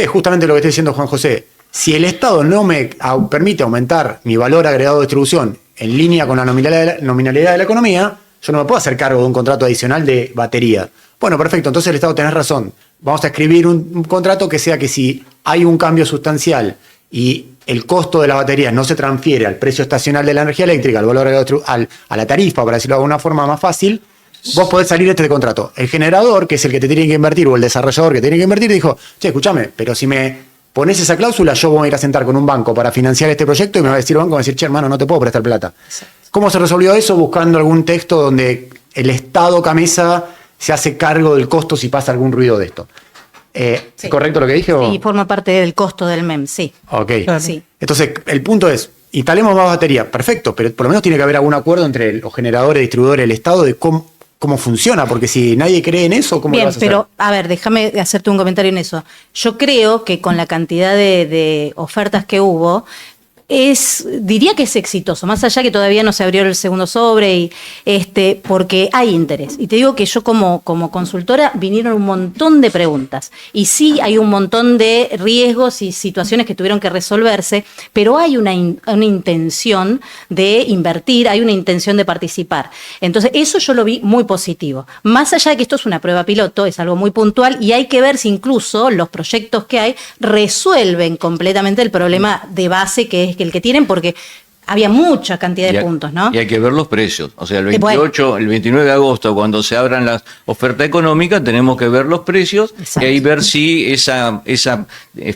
S1: justamente lo que está diciendo Juan José, si el Estado no me permite aumentar mi valor agregado de distribución en línea con la nominalidad de la economía, yo no me puedo hacer cargo de un contrato adicional de batería. Bueno, perfecto, entonces el Estado tenés razón. Vamos a escribir un contrato que sea que si hay un cambio sustancial y el costo de las baterías no se transfiere al precio estacional de la energía eléctrica, al valor agregado, a la tarifa, para decirlo de alguna forma más fácil, vos podés salir de este contrato. El generador, que es el que te tiene que invertir, o el desarrollador que tiene que invertir, dijo, escúchame, pero si me pones esa cláusula, yo voy a ir a sentar con un banco para financiar este proyecto y me va a decir el banco, hermano, no te puedo prestar plata. ¿Cómo se resolvió eso? Buscando algún texto donde el Estado Camesa se hace cargo del costo si pasa algún ruido de esto. ¿Es correcto lo que dije?
S4: Sí, forma parte del costo del MEM, sí.
S1: Ok.
S4: Sí.
S1: Entonces, el punto es, instalemos más batería, perfecto, pero por lo menos tiene que haber algún acuerdo entre los generadores, distribuidores, el Estado de cómo funciona, porque si nadie cree en eso, ¿cómo lo
S4: Bien,
S1: vas a hacer?
S4: pero a ver, déjame hacerte un comentario en eso. Yo creo que con la cantidad de ofertas que hubo, diría que es exitoso, más allá que todavía no se abrió el segundo sobre, y porque hay interés. Y te digo que yo como consultora vinieron un montón de preguntas. Y sí hay un montón de riesgos y situaciones que tuvieron que resolverse, pero hay una intención de invertir, hay una intención de participar. Entonces, eso yo lo vi muy positivo. Más allá de que esto es una prueba piloto, es algo muy puntual y hay que ver si incluso los proyectos que hay resuelven completamente el problema de base que es el que tienen, porque había mucha cantidad de puntos, ¿no?
S3: Y hay que ver los precios. O sea, el 28, el 29 de agosto, cuando se abran las ofertas económicas, tenemos que ver los precios.
S4: Exacto.
S3: Y ahí ver si esa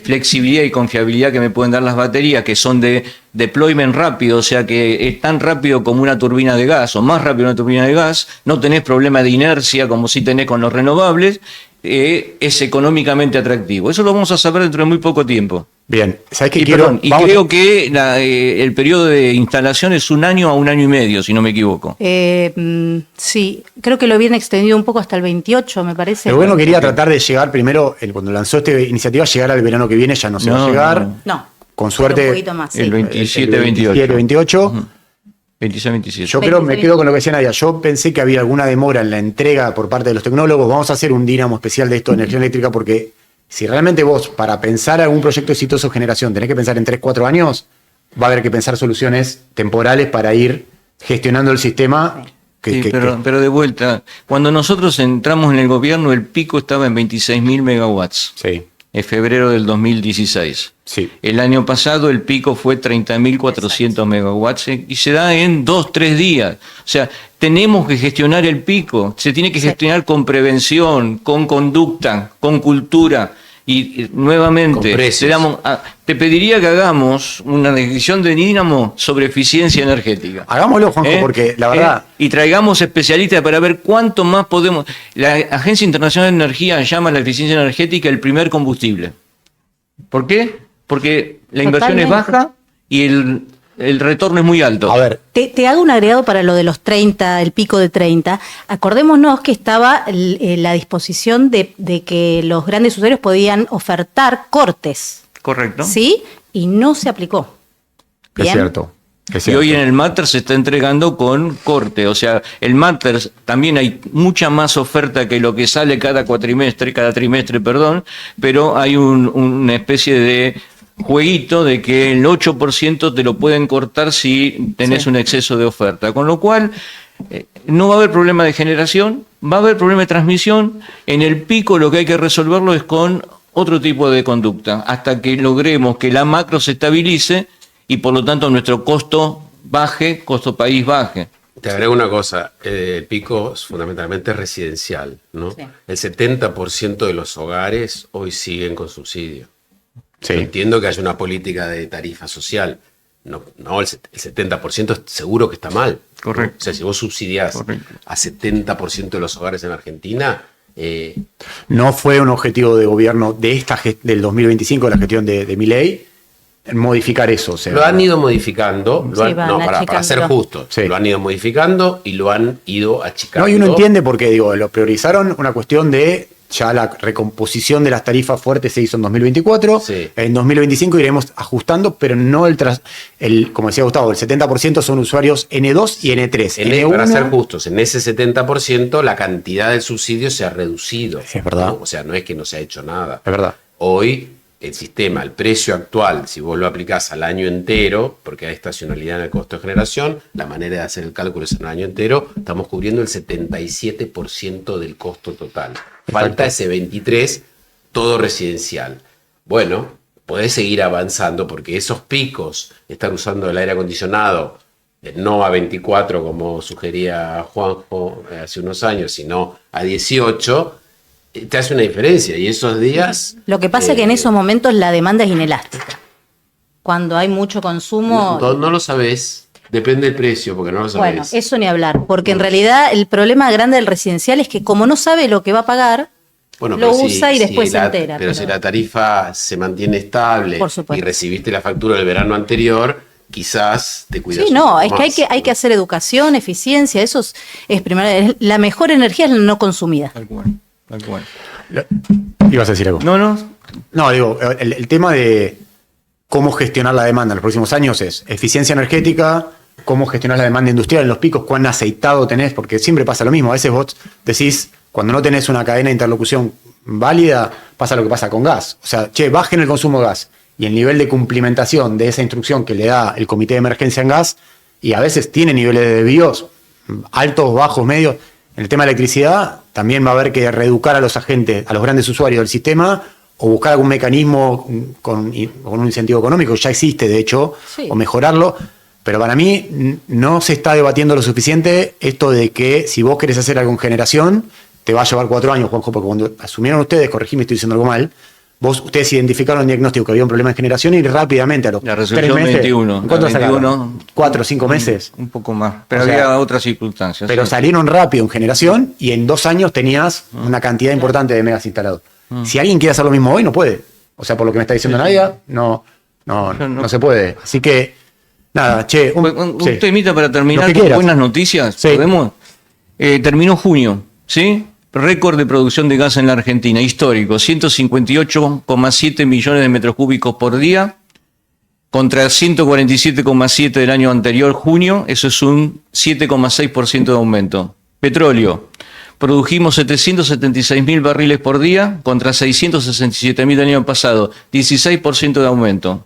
S3: flexibilidad y confiabilidad que me pueden dar las baterías, que son de deployment rápido, o sea que es tan rápido como una turbina de gas, o más rápido una turbina de gas, no tenés problema de inercia como si tenés con los renovables, es económicamente atractivo. Eso lo vamos a saber dentro de muy poco tiempo.
S1: Bien, ¿sabes qué
S3: Y,
S1: quiero?
S3: perdón, y creo que el periodo de instalación es 1 año a 1 año y medio, si no me equivoco.
S4: Sí, creo que lo habían extendido un poco hasta el 28, me parece.
S1: Pero bueno, quería tratar de llegar primero, cuando lanzó esta iniciativa, llegar al verano que viene, ya no se va a llegar.
S4: No.
S1: Con suerte.
S4: Un poquito más, sí.
S3: El 27-28.
S1: 27-28.
S3: 26-27.
S1: Yo creo, me quedo con lo que decía Nadia. Yo pensé que había alguna demora en la entrega por parte de los tecnólogos. Vamos a hacer un dínamo especial de esto de energía eléctrica, porque si realmente vos, para pensar algún proyecto exitoso de generación, tenés que pensar en 3-4 años, va a haber que pensar soluciones temporales para ir gestionando el sistema.
S3: Pero de vuelta, cuando nosotros entramos en el gobierno, el pico estaba en 26.000 megawatts.
S1: Sí.
S3: En febrero del 2016.
S1: Sí.
S3: El año pasado el pico fue 30.400 megawatts y se da en 2-3 días. O sea, tenemos que gestionar el pico. Se tiene que gestionar con prevención, con conducta, con cultura. Y nuevamente, te pediría que hagamos una decisión de Dínamo sobre eficiencia energética.
S1: Hagámoslo, Juanjo, porque la verdad...
S3: Y traigamos especialistas para ver cuánto más podemos... La Agencia Internacional de Energía llama a la eficiencia energética el primer combustible. ¿Por qué? Porque la inversión es baja y el retorno es muy alto.
S1: A ver.
S4: Te hago un agregado para lo de los 30, el pico de 30. Acordémonos que estaba la disposición de que los grandes usuarios podían ofertar cortes.
S3: Correcto.
S4: ¿Sí? Y no se aplicó.
S1: Es cierto.
S3: Y hoy en el Matter se está entregando con corte. O sea, el Matter también hay mucha más oferta que lo que sale cada trimestre, pero hay una especie de jueguito de que el 8% te lo pueden cortar si tenés un exceso de oferta. Con lo cual, no va a haber problema de generación, va a haber problema de transmisión. En el pico lo que hay que resolverlo es con otro tipo de conducta, hasta que logremos que la macro se estabilice y por lo tanto nuestro costo país baje.
S2: Te agrego una cosa, el pico es fundamentalmente residencial, ¿no? Sí. El 70% de los hogares hoy siguen con subsidio. Sí. Yo entiendo que haya una política de tarifa social. No, el 70% seguro que está mal.
S3: Correcto.
S2: O sea, si vos subsidiás a 70% de los hogares en Argentina...
S1: No fue un objetivo de gobierno del 2025, de la gestión de Milei, modificar eso. O sea,
S2: lo han ido modificando, para ser justos, lo han ido modificando y lo han ido achicando.
S1: No, y uno entiende porque, lo priorizaron una cuestión de ya la recomposición de las tarifas fuertes se hizo en 2024, en 2025 iremos ajustando, pero no como decía Gustavo, el 70% son usuarios N2 y N3.
S2: Para ser justos, en ese 70% la cantidad del subsidio se ha reducido.
S1: Es verdad.
S2: ¿No? O sea, no es que no se ha hecho nada.
S1: Es verdad.
S2: Hoy el sistema, el precio actual, si vos lo aplicás al año entero, porque hay estacionalidad en el costo de generación, la manera de hacer el cálculo es en el año entero, estamos cubriendo el 77% del costo total. Falta ese 23%, todo residencial. Bueno, podés seguir avanzando porque esos picos, estar usando el aire acondicionado, no a 24 como sugería Juanjo hace unos años, sino a 18, te hace una diferencia. Y esos días...
S4: Lo que pasa es que en esos momentos la demanda es inelástica. Cuando hay mucho consumo...
S2: No lo sabés. Depende del precio, porque no lo sabés.
S4: Bueno, eso ni hablar, porque en realidad el problema grande del residencial es que como no sabe lo que va a pagar, lo usa y después se entera.
S2: Pero si la tarifa se mantiene estable y recibiste la factura del verano anterior, quizás te cuidas.
S4: Sí,
S2: un
S4: no,
S2: poco
S4: es que
S2: más.
S4: hay que hacer educación, eficiencia, eso es primero. La mejor energía es la no consumida.
S3: Tal cual, tal cual.
S1: Ibas a decir algo.
S3: No,
S1: No, digo, el tema de cómo gestionar la demanda en los próximos años es eficiencia energética, cómo gestionar la demanda industrial en los picos, cuán aceitado tenés, porque siempre pasa lo mismo. A veces vos decís, cuando no tenés una cadena de interlocución válida, pasa lo que pasa con gas. O sea, bajen el consumo de gas y el nivel de cumplimentación de esa instrucción que le da el Comité de Emergencia en Gas, y a veces tiene niveles de desvíos altos, bajos, medios. En el tema de electricidad, también va a haber que reeducar a los agentes, a los grandes usuarios del sistema, o buscar algún mecanismo con un incentivo económico, ya existe de hecho,
S4: Sí.
S1: o mejorarlo. Pero para mí no se está debatiendo lo suficiente esto de que si vos querés hacer algo en generación, te va a llevar 4 años, Juanjo, porque cuando asumieron ustedes, corregime, estoy diciendo algo mal, ustedes identificaron el diagnóstico que había un problema en generación y rápidamente a los
S3: la
S1: 3
S3: resolución
S1: meses,
S3: 21.
S1: ¿en cuánto
S3: la
S1: sacaron?
S3: 21,
S1: 4 o 5 meses.
S3: Un poco más, pero
S1: O sea,
S3: había otras circunstancias.
S1: Pero
S3: sí.
S1: salieron rápido en generación y en 2 años tenías una cantidad importante de megas instalados. Si alguien quiere hacer lo mismo hoy, no puede. O sea, por lo que me está diciendo Nadia, no se puede. Así que, nada,
S3: Un temita para
S1: Lo
S3: terminar
S1: que
S3: con
S1: quieras.
S3: buenas noticias.
S1: Sí.
S3: ¿Podemos? Terminó junio, ¿sí? Récord de producción de gas en la Argentina, histórico, 158,7 millones de metros cúbicos por día, contra 147,7 del año anterior, junio, eso es un 7,6% de aumento. Petróleo, produjimos 776.000 barriles por día, contra 667.000 del año pasado, 16% de aumento.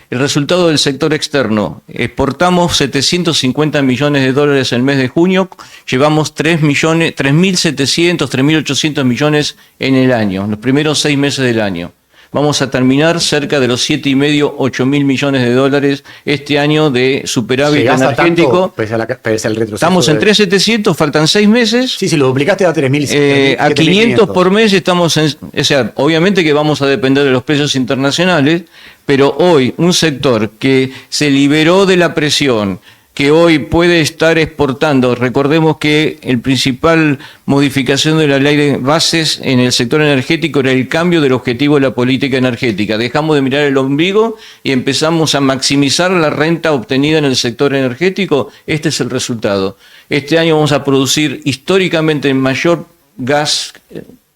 S3: El resultado del sector externo, exportamos 750 millones de dólares en el mes de junio, llevamos 3.700, 3.800 millones en el año, en los primeros 6 meses del año. Vamos a terminar cerca de los 7,5, 8.000 millones de dólares este año de superávit
S1: llegás a
S3: energético.
S1: tanto, pese al retroceso.
S3: Estamos en 3.700, faltan 6 meses.
S1: Sí, lo duplicaste a 3.000.
S3: A 500 por mes estamos en... O sea, obviamente que vamos a depender de los precios internacionales, pero hoy un sector que se liberó de la presión, que hoy puede estar exportando, recordemos que el principal modificación de la ley de bases en el sector energético era el cambio del objetivo de la política energética. Dejamos de mirar el ombligo y empezamos a maximizar la renta obtenida en el sector energético. Este es el resultado. Este año vamos a producir históricamente el mayor gas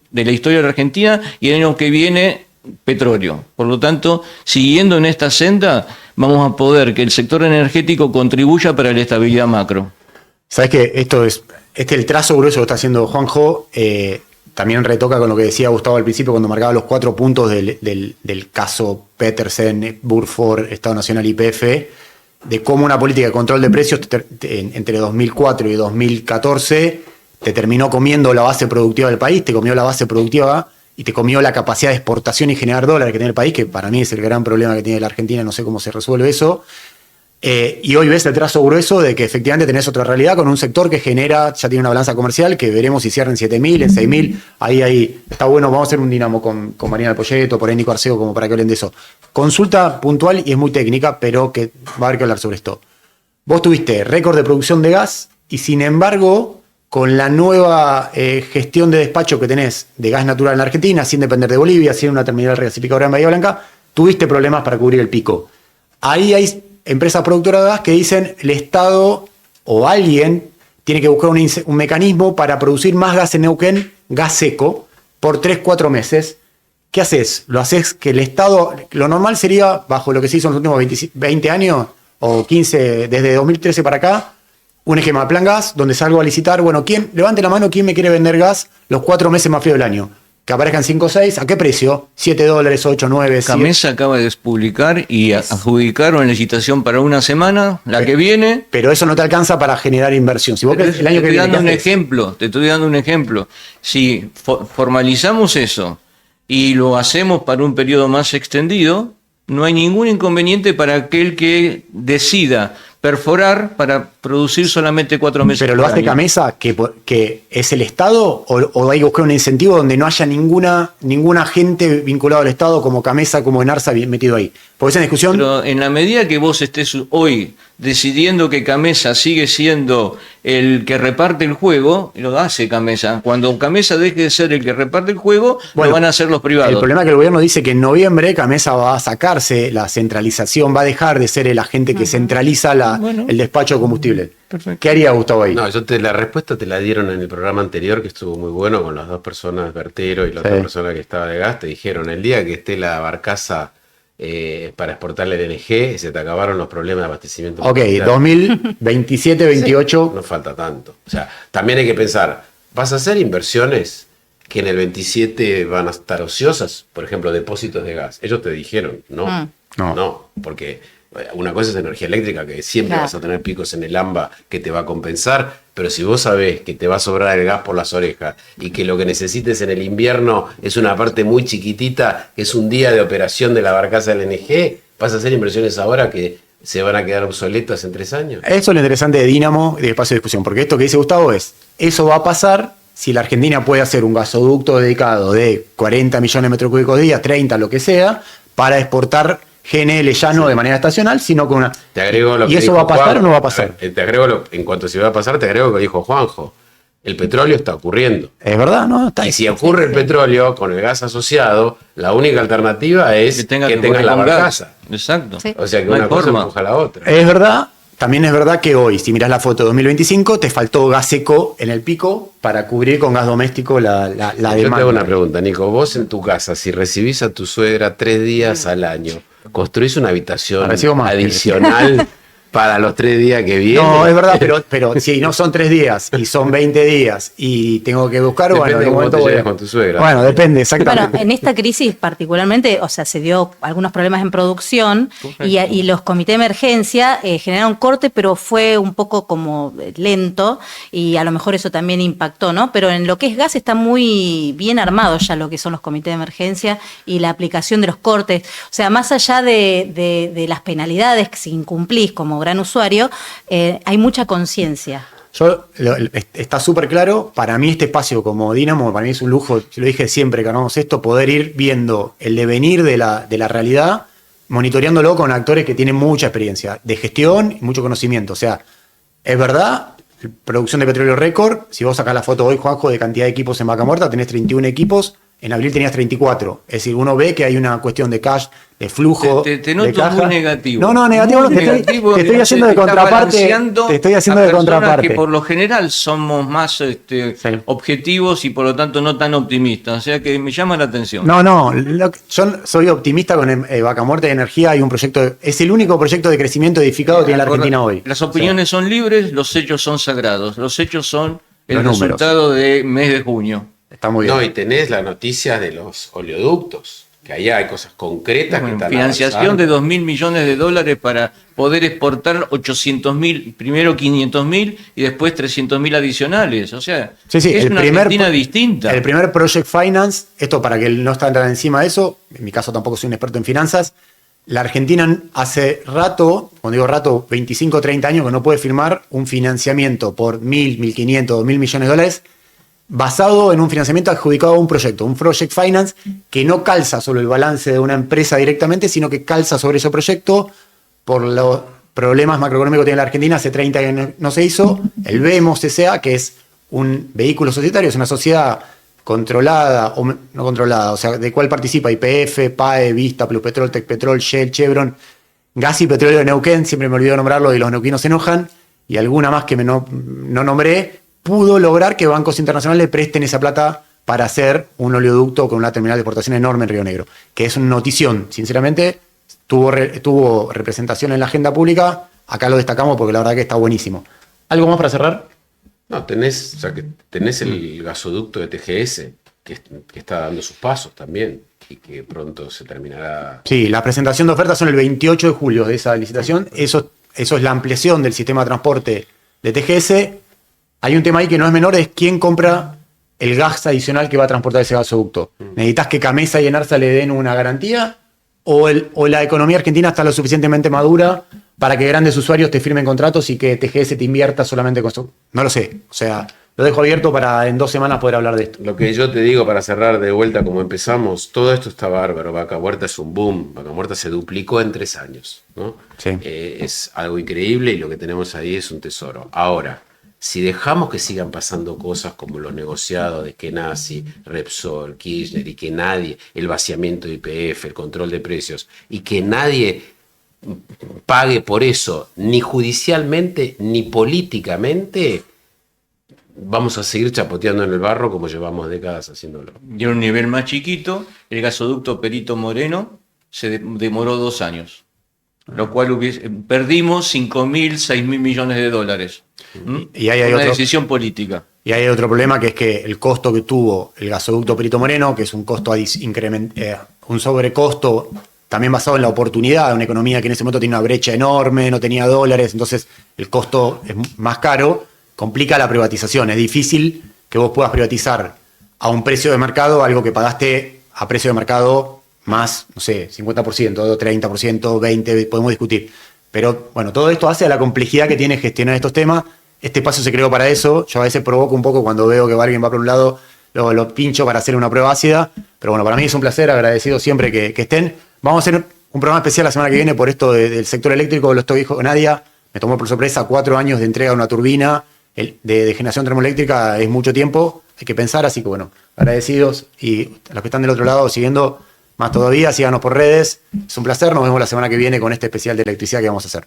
S3: de la historia de la Argentina y el año que viene petróleo. Por lo tanto, siguiendo en esta senda, vamos a poder que el sector energético contribuya para la estabilidad macro.
S1: Sabes que el trazo grueso que está haciendo Juanjo también retoca con lo que decía Gustavo al principio cuando marcaba los 4 puntos del caso Petersen, Burford, Estado Nacional y YPF, de cómo una política de control de precios entre 2004 y 2014 te terminó comiendo la base productiva del país, te comió la base productiva y te comió la capacidad de exportación y generar dólares que tiene el país, que para mí es el gran problema que tiene la Argentina, no sé cómo se resuelve eso. Y hoy ves el trazo grueso de que efectivamente tenés otra realidad con un sector que genera, ya tiene una balanza comercial, que veremos si cierra en 7.000, en 6.000. Ahí está bueno, vamos a hacer un dinamo con Mariana Polleto, por ahí Nico Arceo, como para que hablen de eso. Consulta puntual y es muy técnica, pero que va a haber que hablar sobre esto. Vos tuviste récord de producción de gas y sin embargo, con la nueva gestión de despacho que tenés de gas natural en la Argentina, sin depender de Bolivia, sin una terminal regasificadora en Bahía Blanca, tuviste problemas para cubrir el pico. Ahí hay empresas productoras de gas que dicen el Estado o alguien tiene que buscar un mecanismo para producir más gas en Neuquén, gas seco, por 3-4 meses. ¿Qué haces? Lo haces que el Estado, lo normal sería, bajo lo que se hizo en los últimos 20 años o 15, desde 2013 para acá, un esquema de plan gas, donde salgo a licitar, bueno, levante la mano, ¿quién me quiere vender gas los 4 meses más fríos del año? Que aparezcan 5 o 6, ¿a qué precio? $7, 8, 9, 10.
S3: Camesa acaba de publicar y adjudicaron licitación para una semana, la que viene.
S1: Pero eso no te alcanza para generar inversión. Si vos
S3: Te
S1: el año que
S3: estoy
S1: viene,
S3: dando un
S1: ¿qué haces?
S3: ejemplo, te estoy dando un ejemplo. Si formalizamos eso y lo hacemos para un periodo más extendido, no hay ningún inconveniente para aquel que decida perforar para producir solamente 4 meses.
S1: ¿Pero lo
S3: por
S1: hace
S3: año.
S1: Camesa, que es el Estado, o hay que buscar un incentivo donde no haya ningún agente vinculado al Estado como Camesa, como Enarsa metido ahí? Porque esa discusión...
S3: Pero en la medida que vos estés hoy decidiendo que Camesa sigue siendo el que reparte el juego, lo hace Camesa. Cuando Camesa deje de ser el que reparte el juego,
S1: Bueno,
S3: lo van a hacer los privados.
S1: El problema es que el gobierno dice que en noviembre Camesa va a sacarse la centralización, va a dejar de ser el agente que centraliza
S3: Bueno.
S1: el despacho de combustible.
S3: Perfecto.
S1: ¿Qué haría Gustavo ahí?
S2: No, la respuesta te la dieron en el programa anterior, que estuvo muy bueno, con las 2 personas, Bertero y la otra persona que estaba de gas. Te dijeron, el día que esté la barcaza para exportarle el LNG, se te acabaron los problemas de abastecimiento.
S1: Ok, 2027, 28...
S2: No falta tanto. O sea, también hay que pensar, ¿vas a hacer inversiones que en el 27 van a estar ociosas? Por ejemplo, depósitos de gas. Ellos te dijeron, no. No, porque una cosa es energía eléctrica, que siempre
S4: Claro.
S2: vas a tener picos en el AMBA que te va a compensar, pero si vos sabés que te va a sobrar el gas por las orejas y que lo que necesites en el invierno es una parte muy chiquitita, que es un día de operación de la barcaza LNG, vas a hacer inversiones ahora que se van a quedar obsoletas en 3 años.
S1: Eso es lo interesante de Dínamo y de espacio de discusión, porque esto que dice Gustavo eso va a pasar si la Argentina puede hacer un gasoducto dedicado de 40 millones de metros cúbicos día, 30, lo que sea, para exportar GNL ya no de manera estacional, sino con una...
S2: Te agrego lo
S1: ¿Y
S2: que
S1: eso
S2: dijo
S1: va a pasar
S2: Juan.
S1: o no va a pasar?
S2: Te agrego en cuanto si va a pasar, te agrego lo que dijo Juanjo. El petróleo está ocurriendo.
S1: ¿Es verdad? ¿No? Está
S2: Y si ocurre el petróleo con el gas asociado, la única alternativa es que tengas la
S3: con gas.
S2: barcaza.
S3: Exacto.
S4: Sí.
S2: O sea que
S3: No hay
S2: una cosa
S3: forma.
S2: empuja a la otra.
S1: Es verdad, también es verdad que hoy, si mirás la foto de 2025, te faltó gas seco en el pico para cubrir con gas doméstico la
S2: Yo te hago
S1: demanda.
S2: una pregunta, Nico. Vos en tu casa, si recibís a tu suegra 3 días al año, ¿construís una habitación
S1: Recibo más.
S2: adicional para los 3 días que vienen?
S1: No, es verdad, pero si no son 3 días y son 20 días y tengo que buscar,
S2: Depende
S1: bueno,
S2: de
S1: en un
S2: cómo
S1: momento
S2: te
S1: voy a-
S2: lleves con tu suegra.
S1: Bueno, depende,
S4: Bueno,
S1: exactamente.
S4: en esta crisis particularmente, o sea, se dio algunos problemas en producción y los comités de emergencia generaron corte, pero fue un poco como lento y a lo mejor eso también impactó, ¿no? Pero en lo que es gas está muy bien armado ya lo que son los comités de emergencia y la aplicación de los cortes. O sea, más allá de las penalidades que si incumplís como gran usuario, hay mucha conciencia.
S1: Está súper claro, para mí este espacio como Dínamo, para mí es un lujo, yo lo dije siempre que hagamos esto, poder ir viendo el devenir de la realidad, monitoreándolo con actores que tienen mucha experiencia de gestión y mucho conocimiento. O sea, es verdad, producción de petróleo récord, si vos sacás la foto hoy, Juanjo, de cantidad de equipos en Vaca Muerta, tenés 31 equipos, en abril tenías 34. Es decir, uno ve que hay una cuestión de cash, de flujo.
S3: Te noto
S1: de caja.
S3: muy negativo.
S1: No, negativo,
S3: Muy
S1: te
S3: negativo,
S1: estoy haciendo de
S3: está
S1: contraparte.
S3: balanceando
S1: Te estoy haciendo
S3: a
S1: de
S3: personas
S1: contraparte.
S3: que por lo general somos más objetivos y por lo tanto no tan optimistas. O sea que me llama la atención.
S1: Yo soy optimista con Vaca Muerta de Energía. Hay un proyecto, es el único proyecto de crecimiento edificado que tiene la Argentina hoy.
S3: Las opiniones son libres, los hechos son sagrados. Los hechos son el
S1: Los números.
S3: resultado de mes de junio.
S1: Está muy bien.
S2: No, y tenés la noticia de los oleoductos, que ahí hay cosas concretas que están
S3: Financiación de
S2: avanzando.
S3: $2.000 millones para poder exportar 800.000, primero 500.000 y después 300.000 adicionales. O sea,
S1: Sí,
S3: es una Argentina distinta.
S1: El primer Project Finance, esto para que no está tan encima de eso, en mi caso tampoco soy un experto en finanzas, la Argentina hace rato, cuando digo rato, 25 30 años que no puede firmar un financiamiento por 1.000, 1.500, 2.000 millones de dólares basado en un financiamiento adjudicado a un proyecto, un Project Finance que no calza sobre el balance de una empresa directamente, sino que calza sobre ese proyecto por los problemas macroeconómicos que tiene la Argentina. Hace 30 años no se hizo. El BEMOS S.A., que es un vehículo societario, es una sociedad controlada, o no controlada, o sea, de cual participa YPF, PAE, Vista, Pluspetrol, Tecpetrol, Shell, Chevron, Gas y Petróleo de Neuquén, siempre me olvido nombrarlo y los neuquinos se enojan, y alguna más que no nombré, pudo lograr que bancos internacionales le presten esa plata para hacer un oleoducto con una terminal de exportación enorme en Río Negro, que es una notición. Sinceramente, tuvo representación en la agenda pública, acá lo destacamos porque la verdad que está buenísimo. ¿Algo más para cerrar?
S2: No, tenés el gasoducto de TGS, que está dando sus pasos también, y que pronto se terminará.
S1: Sí, la presentación de ofertas son el 28 de julio de esa licitación. Eso es la ampliación del sistema de transporte de TGS. Hay un tema ahí que no es menor, es quién compra el gas adicional que va a transportar ese gasoducto. ¿Necesitas que Camesa y Enarsa le den una garantía? ¿O la economía argentina está lo suficientemente madura para que grandes usuarios te firmen contratos y que TGS te invierta solamente con eso. No lo sé. O sea, lo dejo abierto para en 2 semanas poder hablar de esto.
S2: Lo que yo te digo para cerrar de vuelta como empezamos, todo esto está bárbaro. Vaca Muerta es un boom. Vaca Muerta se duplicó en 3 años, ¿no?
S1: Sí.
S2: Es algo increíble y lo que tenemos ahí es un tesoro. Ahora, si dejamos que sigan pasando cosas como los negociados de Skenazy, Repsol, Kirchner y que nadie, el vaciamiento de YPF, el control de precios, y que nadie pague por eso, ni judicialmente ni políticamente, vamos a seguir chapoteando en el barro como llevamos décadas haciéndolo.
S3: Y en un nivel más chiquito, el gasoducto Perito Moreno se demoró 2 años, lo cual perdimos 5.000, 6.000 millones de dólares.
S1: Y ahí hay
S3: una
S1: otro,
S3: decisión política.
S1: y ahí hay otro problema, que es que el costo que tuvo el gasoducto Perito Moreno, que es un costo un sobrecosto también basado en la oportunidad de una economía que en ese momento tenía una brecha enorme, no tenía dólares, entonces el costo es más caro, complica la privatización. Es difícil que vos puedas privatizar a un precio de mercado algo que pagaste a precio de mercado más, no sé, 50%, 30%, 20%, podemos discutir. Pero bueno, todo esto hace a la complejidad que tiene gestionar estos temas. Este espacio se creó para eso. Yo a veces provoco un poco cuando veo que alguien va por un lado, lo pincho para hacer una prueba ácida. Pero bueno, para mí es un placer, agradecido siempre que estén. Vamos a hacer un programa especial la semana que viene por esto del sector eléctrico. Lo estoy con Nadia. Me tomó por sorpresa 4 años de entrega de una turbina de generación termoeléctrica. Es mucho tiempo, hay que pensar. Así que bueno, agradecidos. Y los que están del otro lado siguiendo, más todavía, síganos por redes. Es un placer. Nos vemos la semana que viene con este especial de electricidad que vamos a hacer.